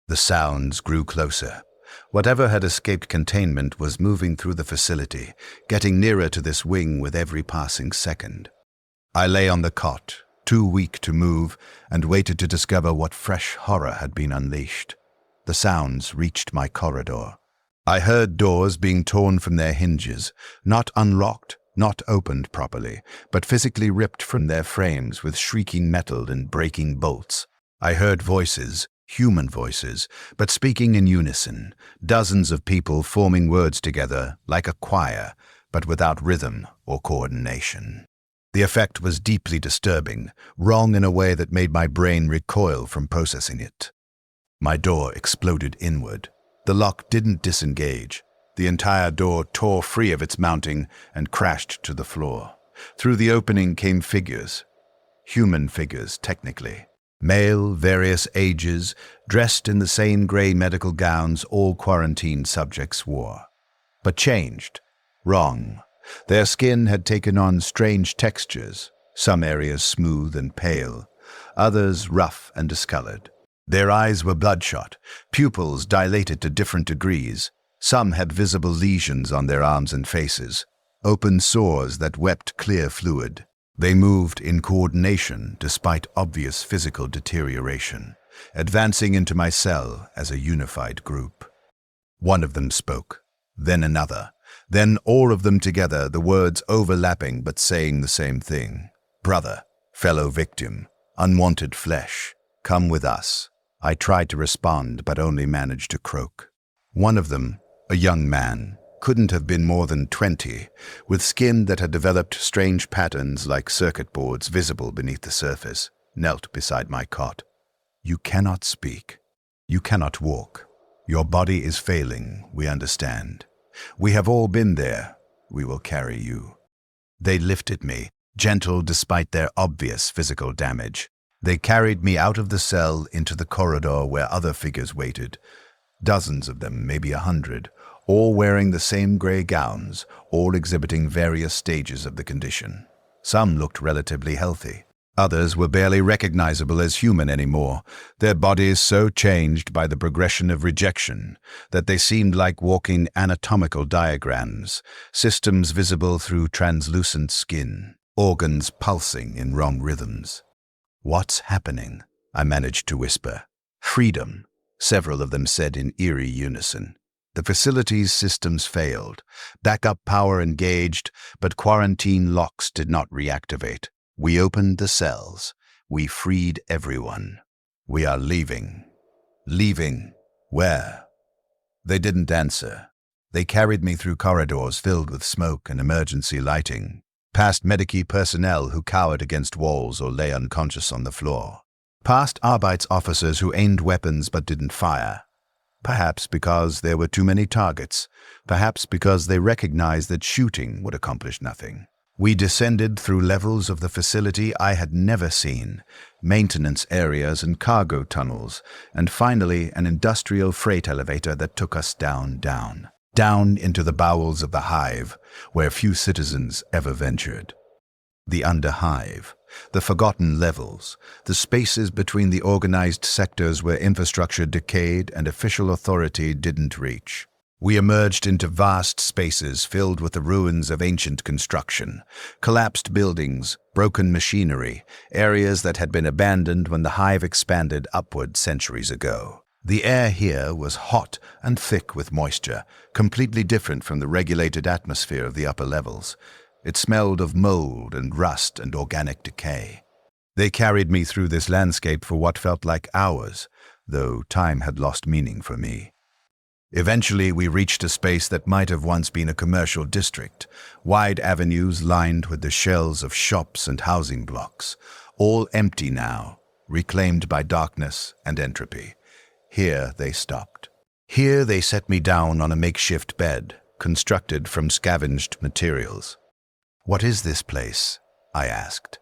Speaker 1: The sounds grew closer. Whatever had escaped containment was moving through the facility, getting nearer to this wing with every passing second. I lay on the cot, too weak to move, and waited to discover what fresh horror had been unleashed. The sounds reached my corridor. I heard doors being torn from their hinges, not unlocked, not opened properly, but physically ripped from their frames with shrieking metal and breaking bolts. I heard voices, human voices, but speaking in unison, dozens of people forming words together like a choir, but without rhythm or coordination. The effect was deeply disturbing, wrong in a way that made my brain recoil from processing it. My door exploded inward. The lock didn't disengage. The entire door tore free of its mounting and crashed to the floor. Through the opening came figures. Human figures, technically. Male, various ages, dressed in the same gray medical gowns all quarantine subjects wore. But changed. Wrong. Their skin had taken on strange textures, some areas smooth and pale, others rough and discolored. Their eyes were bloodshot, pupils dilated to different degrees. Some had visible lesions on their arms and faces, open sores that wept clear fluid. They moved in coordination despite obvious physical deterioration, advancing into my cell as a unified group. One of them spoke, then another, then all of them together, the words overlapping but saying the same thing. Brother, fellow victim, unwanted flesh, come with us. I tried to respond but only managed to croak. One of them, a young man, couldn't have been more than 20, with skin that had developed strange patterns like circuit boards visible beneath the surface, knelt beside my cot. You cannot speak. You cannot walk. Your body is failing, we understand. We have all been there. We will carry you. They lifted me, gentle despite their obvious physical damage. They carried me out of the cell into the corridor where other figures waited. Dozens of them, maybe 100, all wearing the same grey gowns, all exhibiting various stages of the condition. Some looked relatively healthy. Others were barely recognizable as human anymore, their bodies so changed by the progression of rejection that they seemed like walking anatomical diagrams, systems visible through translucent skin, organs pulsing in wrong rhythms. What's happening? I managed to whisper. Freedom, several of them said in eerie unison. The facility's systems failed. Backup power engaged, but quarantine locks did not reactivate. We opened the cells. We freed everyone. We are leaving. Leaving? Where? They didn't answer. They carried me through corridors filled with smoke and emergency lighting, past Medici personnel who cowered against walls or lay unconscious on the floor, past Arbeits officers who aimed weapons but didn't fire. Perhaps because there were too many targets, perhaps because they recognized that shooting would accomplish nothing. We descended through levels of the facility I had never seen, maintenance areas and cargo tunnels, and finally an industrial freight elevator that took us down into the bowels of the hive, where few citizens ever ventured. The underhive, the forgotten levels, the spaces between the organized sectors where infrastructure decayed and official authority didn't reach. We emerged into vast spaces filled with the ruins of ancient construction, collapsed buildings, broken machinery, areas that had been abandoned when the hive expanded upward centuries ago. The air here was hot and thick with moisture, completely different from the regulated atmosphere of the upper levels. It smelled of mold and rust and organic decay. They carried me through this landscape for what felt like hours, though time had lost meaning for me. Eventually, we reached a space that might have once been a commercial district, wide avenues lined with the shells of shops and housing blocks, all empty now, reclaimed by darkness and entropy. Here they stopped. Here they set me down on a makeshift bed, constructed from scavenged materials. "What is this place?" I asked.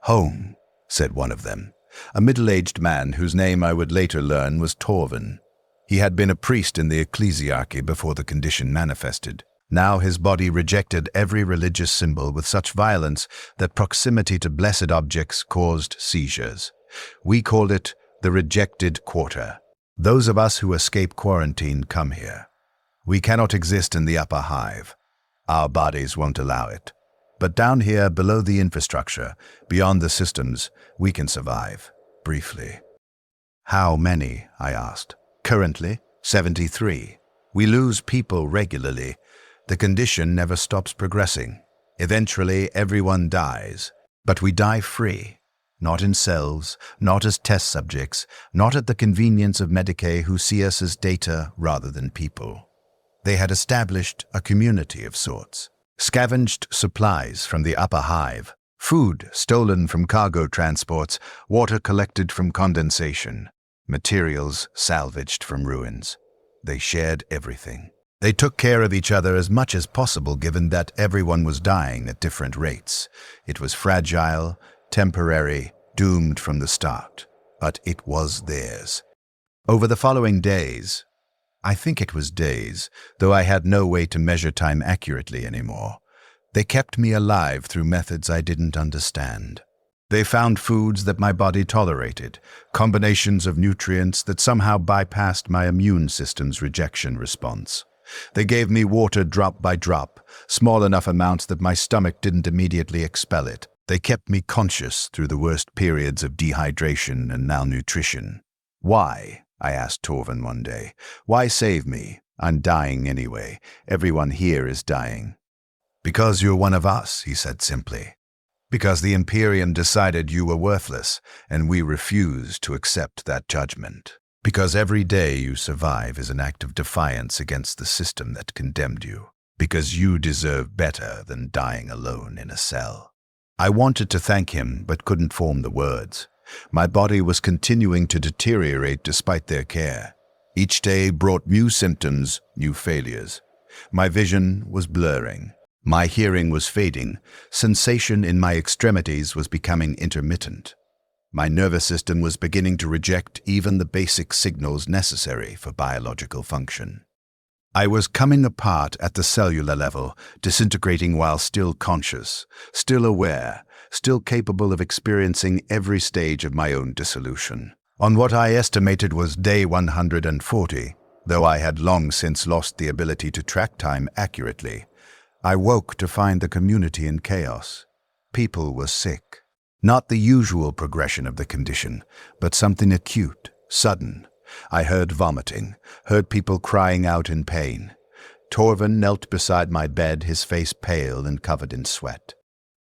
Speaker 1: "Home," said one of them, a middle-aged man whose name I would later learn was Torvin. He had been a priest in the ecclesiarchy before the condition manifested. Now his body rejected every religious symbol with such violence that proximity to blessed objects caused seizures. We called it the rejected quarter. Those of us who escape quarantine come here. We cannot exist in the upper hive. Our bodies won't allow it. But down here, below the infrastructure, beyond the systems, we can survive, briefly. "How many?" I asked. "Currently, 73. We lose people regularly. The condition never stops progressing. Eventually, everyone dies. But we die free. Not in cells, not as test subjects, not at the convenience of Medicae who see us as data rather than people." They had established a community of sorts. Scavenged supplies from the upper hive, food stolen from cargo transports, water collected from condensation, materials salvaged from ruins. They shared everything. They took care of each other as much as possible given that everyone was dying at different rates. It was fragile, temporary, doomed from the start, but it was theirs. Over the following days, I think it was days, though I had no way to measure time accurately anymore, they kept me alive through methods I didn't understand. They found foods that my body tolerated, combinations of nutrients that somehow bypassed my immune system's rejection response. They gave me water drop by drop, small enough amounts that my stomach didn't immediately expel it. They kept me conscious through the worst periods of dehydration and malnutrition. Why? I asked Torvin one day. Why save me? I'm dying anyway. Everyone here is dying. Because you're one of us, he said simply. Because the Imperium decided you were worthless, and we refused to accept that judgment. Because every day you survive is an act of defiance against the system that condemned you. Because you deserve better than dying alone in a cell. I wanted to thank him, but couldn't form the words. My body was continuing to deteriorate despite their care. Each day brought new symptoms, new failures. My vision was blurring. My hearing was fading. Sensation in my extremities was becoming intermittent. My nervous system was beginning to reject even the basic signals necessary for biological function. I was coming apart at the cellular level, disintegrating while still conscious, still aware, still capable of experiencing every stage of my own dissolution. On what I estimated was day 140, though I had long since lost the ability to track time accurately, I woke to find the community in chaos. People were sick. Not the usual progression of the condition, but something acute, sudden. I heard vomiting, heard people crying out in pain. Torvin knelt beside my bed, his face pale and covered in sweat.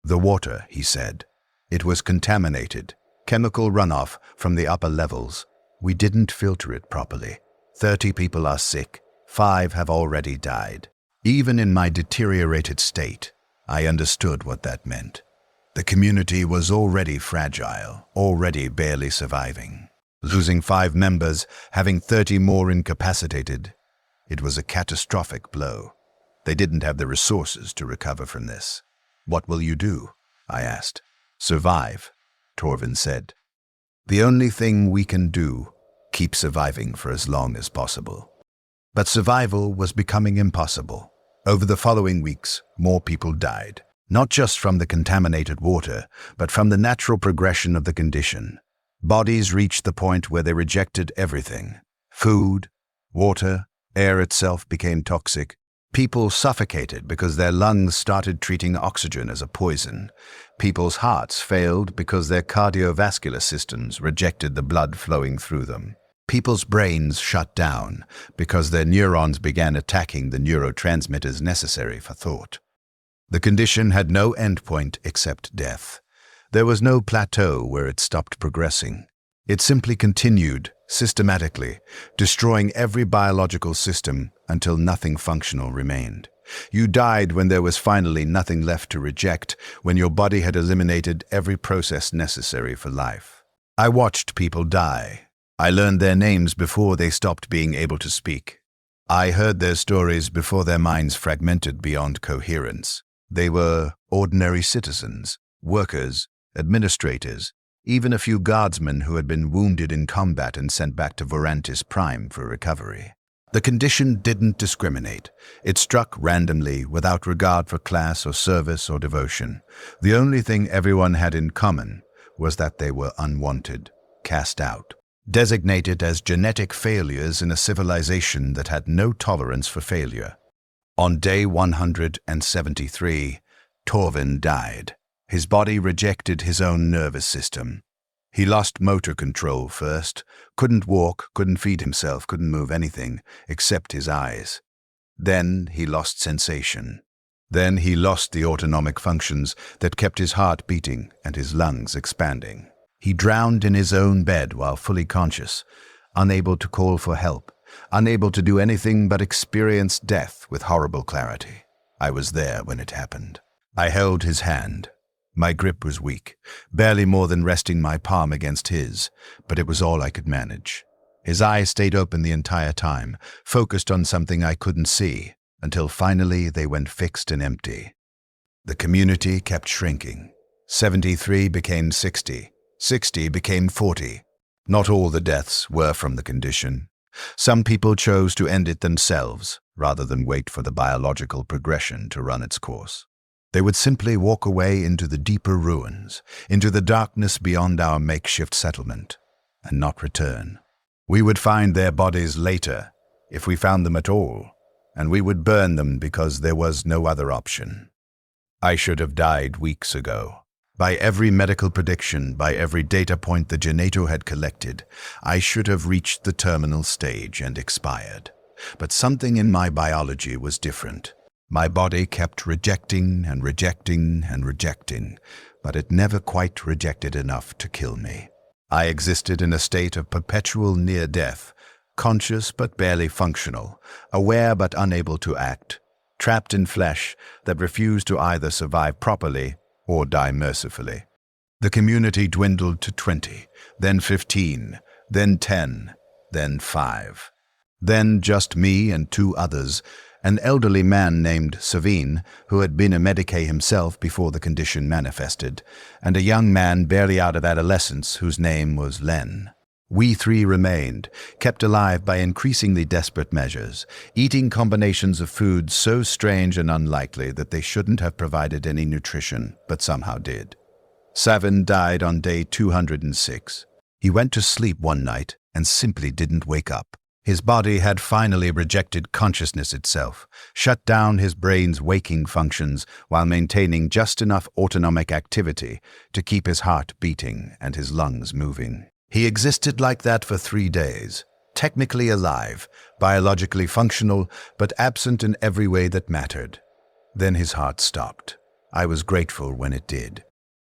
Speaker 1: The water, he said. It was contaminated. Chemical runoff from the upper levels. We didn't filter it properly. 30 people are sick. 5 have already died. Even in my deteriorated state, I understood what that meant. The community was already fragile, already barely surviving. Losing 5 members, having 30 more incapacitated. It was a catastrophic blow. They didn't have the resources to recover from this. What will you do? I asked. Survive, Torvin said. The only thing we can do, keep surviving for as long as possible. But survival was becoming impossible. Over the following weeks, more people died. Not just from the contaminated water, but from the natural progression of the condition. Bodies reached the point where they rejected everything. Food, water, air itself became toxic. People suffocated because their lungs started treating oxygen as a poison. People's hearts failed because their cardiovascular systems rejected the blood flowing through them. People's brains shut down because their neurons began attacking the neurotransmitters necessary for thought. The condition had no endpoint except death. There was no plateau where it stopped progressing. It simply continued, systematically, destroying every biological system until nothing functional remained. You died when there was finally nothing left to reject, when your body had eliminated every process necessary for life. I watched people die. I learned their names before they stopped being able to speak. I heard their stories before their minds fragmented beyond coherence. They were ordinary citizens, workers, administrators, even a few guardsmen who had been wounded in combat and sent back to Vorantis Prime for recovery. The condition didn't discriminate. It struck randomly, without regard for class or service or devotion. The only thing everyone had in common was that they were unwanted, cast out, designated as genetic failures in a civilization that had no tolerance for failure. On day 173, Torvin died. His body rejected his own nervous system. He lost motor control first, couldn't walk, couldn't feed himself, couldn't move anything except his eyes. Then he lost sensation. Then he lost the autonomic functions that kept his heart beating and his lungs expanding. He drowned in his own bed while fully conscious, unable to call for help, unable to do anything but experience death with horrible clarity. I was there when it happened. I held his hand. My grip was weak, barely more than resting my palm against his, but it was all I could manage. His eyes stayed open the entire time, focused on something I couldn't see, until finally they went fixed and empty. The community kept shrinking. 73 became 60. 60 became 40. Not all the deaths were from the condition. Some people chose to end it themselves, rather than wait for the biological progression to run its course. They would simply walk away into the deeper ruins, into the darkness beyond our makeshift settlement, and not return. We would find their bodies later, if we found them at all, and we would burn them because there was no other option. I should have died weeks ago. By every medical prediction, by every data point the Geneto had collected, I should have reached the terminal stage and expired. But something in my biology was different. My body kept rejecting and rejecting and rejecting, but it never quite rejected enough to kill me. I existed in a state of perpetual near-death, conscious but barely functional, aware but unable to act, trapped in flesh that refused to either survive properly or die mercifully. The community dwindled to 20, then 15, then 10, then 5. Then just me and 2 others, an elderly man named Savine, who had been a Medicae himself before the condition manifested, and a young man barely out of adolescence whose name was Len. We 3 remained, kept alive by increasingly desperate measures, eating combinations of foods so strange and unlikely that they shouldn't have provided any nutrition, but somehow did. Savin died on day 206. He went to sleep one night and simply didn't wake up. His body had finally rejected consciousness itself, shut down his brain's waking functions while maintaining just enough autonomic activity to keep his heart beating and his lungs moving. He existed like that for 3 days, technically alive, biologically functional, but absent in every way that mattered. Then his heart stopped. I was grateful when it did.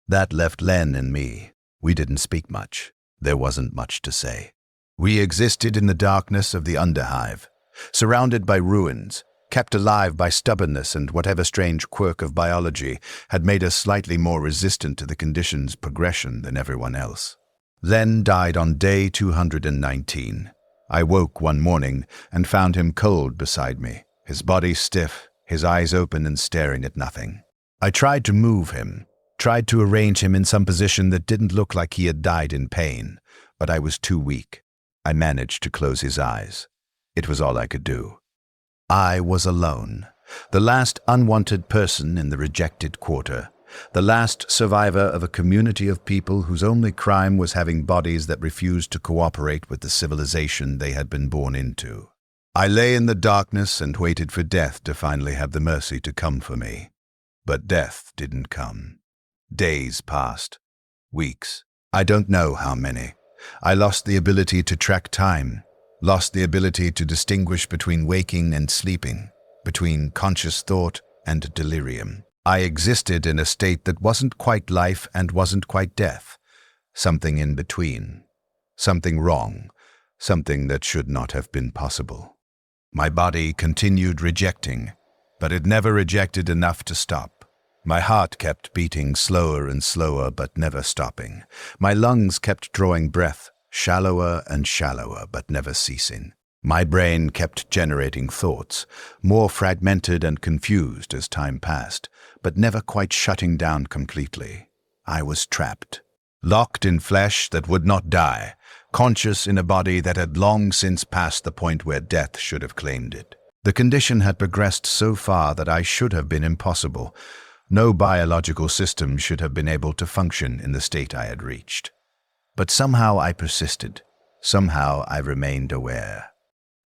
Speaker 1: That left Len and me. We didn't speak much. There wasn't much to say. We existed in the darkness of the underhive, surrounded by ruins, kept alive by stubbornness and whatever strange quirk of biology had made us slightly more resistant to the condition's progression than everyone else. Len died on day 219. I woke one morning and found him cold beside me, his body stiff, his eyes open and staring at nothing. I tried to move him, tried to arrange him in some position that didn't look like he had died in pain, but I was too weak. I managed to close his eyes. It was all I could do. I was alone, the last unwanted person in the rejected quarter, the last survivor of a community of people whose only crime was having bodies that refused to cooperate with the civilization they had been born into. I lay in the darkness and waited for death to finally have the mercy to come for me. But death didn't come. Days passed. Weeks. I don't know how many. I lost the ability to track time, lost the ability to distinguish between waking and sleeping, between conscious thought and delirium. I existed in a state that wasn't quite life and wasn't quite death, something in between, something wrong, something that should not have been possible. My body continued rejecting, but it never rejected enough to stop. My heart kept beating slower and slower, but never stopping. My lungs kept drawing breath, shallower and shallower, but never ceasing. My brain kept generating thoughts, more fragmented and confused as time passed, but never quite shutting down completely. I was trapped, locked in flesh that would not die, conscious in a body that had long since passed the point where death should have claimed it. The condition had progressed so far that I should have been impossible. No biological system should have been able to function in the state I had reached. But somehow I persisted. Somehow I remained aware.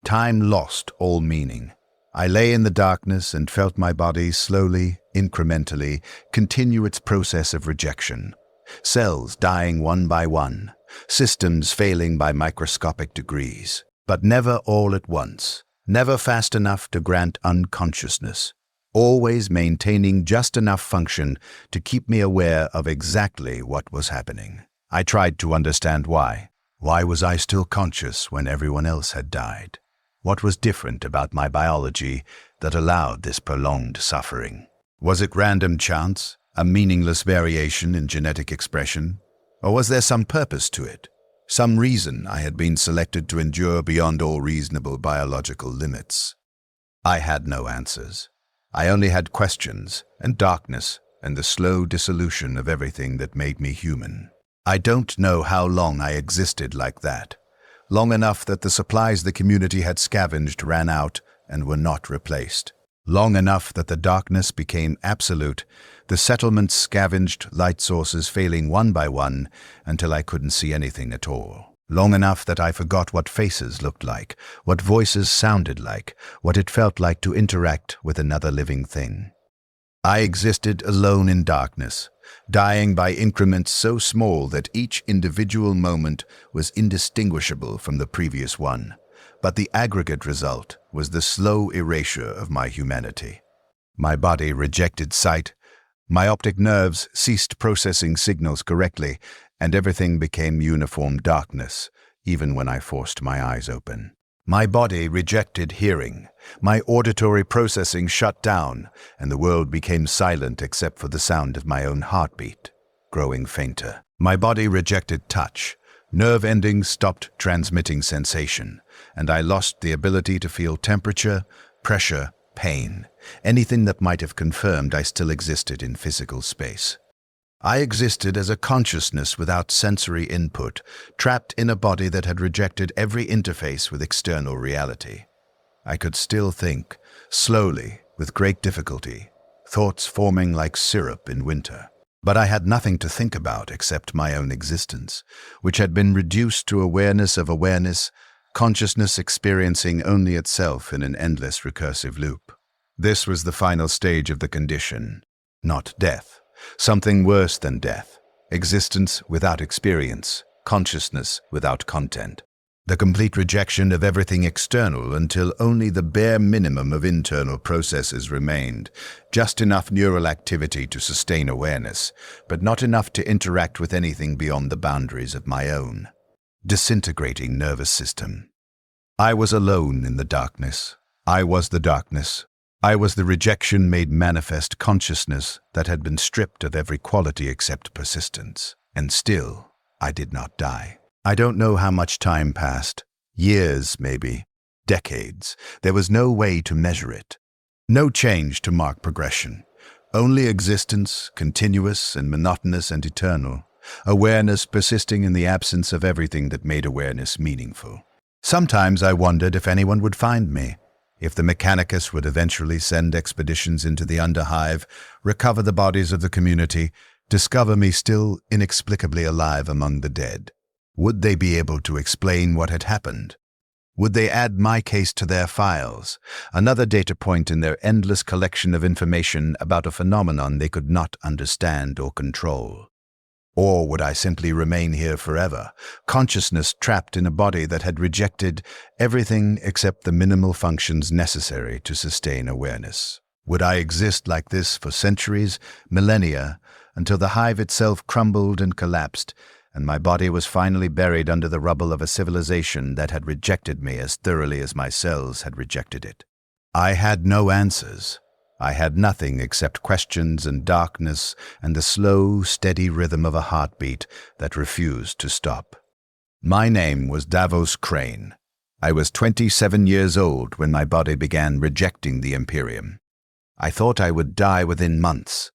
Speaker 1: Time lost all meaning. I lay in the darkness and felt my body slowly, incrementally, continue its process of rejection. Cells dying one by one, systems failing by microscopic degrees, but never all at once, never fast enough to grant unconsciousness. Always maintaining just enough function to keep me aware of exactly what was happening. I tried to understand why. Why was I still conscious when everyone else had died? What was different about my biology that allowed this prolonged suffering? Was it random chance, a meaningless variation in genetic expression? Or was there some purpose to it? Some reason I had been selected to endure beyond all reasonable biological limits? I had no answers. I only had questions and darkness and the slow dissolution of everything that made me human. I don't know how long I existed like that. Long enough that the supplies the community had scavenged ran out and were not replaced. Long enough that the darkness became absolute, the settlements scavenged light sources failing one by one until I couldn't see anything at all. Long enough that I forgot what faces looked like, what voices sounded like, what it felt like to interact with another living thing. I existed alone in darkness, dying by increments so small that each individual moment was indistinguishable from the previous one. But the aggregate result was the slow erasure of my humanity. My body rejected sight, my optic nerves ceased processing signals correctly, and everything became uniform darkness, even when I forced my eyes open. My body rejected hearing, my auditory processing shut down, and the world became silent except for the sound of my own heartbeat, growing fainter. My body rejected touch, nerve endings stopped transmitting sensation, and I lost the ability to feel temperature, pressure, pain, anything that might have confirmed I still existed in physical space. I existed as a consciousness without sensory input, trapped in a body that had rejected every interface with external reality. I could still think, slowly, with great difficulty, thoughts forming like syrup in winter. But I had nothing to think about except my own existence, which had been reduced to awareness of awareness, consciousness experiencing only itself in an endless recursive loop. This was the final stage of the condition, not death. Something worse than death. Existence without experience, consciousness without content. The complete rejection of everything external until only the bare minimum of internal processes remained, just enough neural activity to sustain awareness, but not enough to interact with anything beyond the boundaries of my own. Disintegrating nervous system. I was alone in the darkness. I was the darkness. I was the rejection made manifest consciousness that had been stripped of every quality except persistence. And still, I did not die. I don't know how much time passed. Years, maybe. Decades. There was no way to measure it. No change to mark progression. Only existence, continuous and monotonous and eternal. Awareness persisting in the absence of everything that made awareness meaningful. Sometimes I wondered if anyone would find me. If the Mechanicus would eventually send expeditions into the Underhive, recover the bodies of the community, discover me still inexplicably alive among the dead. Would they be able to explain what had happened? Would they add my case to their files, another data point in their endless collection of information about a phenomenon they could not understand or control? Or would I simply remain here forever, consciousness trapped in a body that had rejected everything except the minimal functions necessary to sustain awareness? Would I exist like this for centuries, millennia, until the hive itself crumbled and collapsed, and my body was finally buried under the rubble of a civilization that had rejected me as thoroughly as my cells had rejected it? I had no answers. I had nothing except questions and darkness and the slow, steady rhythm of a heartbeat that refused to stop. My name was Davos Crane. I was 27 years old when my body began rejecting the Imperium. I thought I would die within months.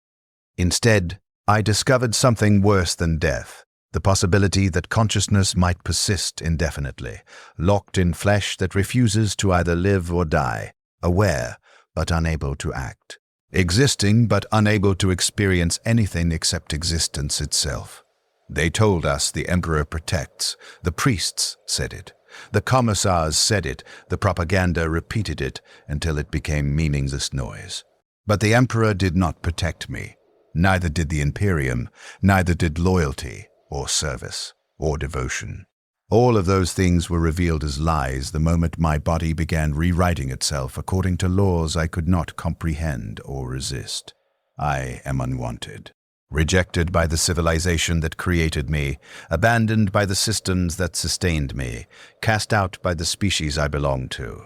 Speaker 1: Instead, I discovered something worse than death, the possibility that consciousness might persist indefinitely, locked in flesh that refuses to either live or die, aware, but unable to act. Existing, but unable to experience anything except existence itself. They told us the Emperor protects. The priests said it. The commissars said it. The propaganda repeated it until it became meaningless noise. But the Emperor did not protect me. Neither did the Imperium. Neither did loyalty, or service, or devotion. All of those things were revealed as lies the moment my body began rewriting itself according to laws I could not comprehend or resist. I am unwanted, rejected by the civilization that created me, abandoned by the systems that sustained me, cast out by the species I belonged to.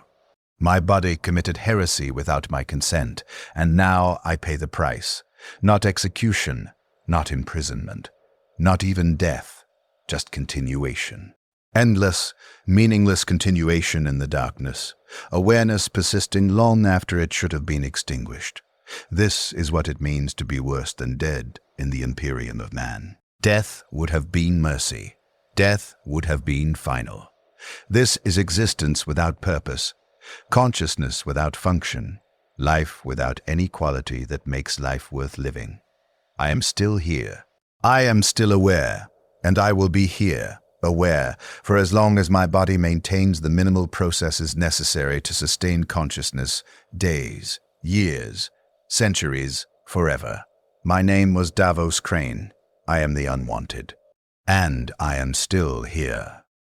Speaker 1: My body committed heresy without my consent, and now I pay the price. Not execution, not imprisonment, not even death, just continuation. Endless, meaningless continuation in the darkness, awareness persisting long after it should have been extinguished. This is what it means to be worse than dead in the Imperium of Man. Death would have been mercy. Death would have been final. This is existence without purpose, consciousness without function, life without any quality that makes life worth living. I am still here. I am still aware, and I will be here, aware, for as long as my body maintains the minimal processes necessary to sustain consciousness, days, years, centuries, forever. My name was Davos Crane. I am the unwanted. And I am still here.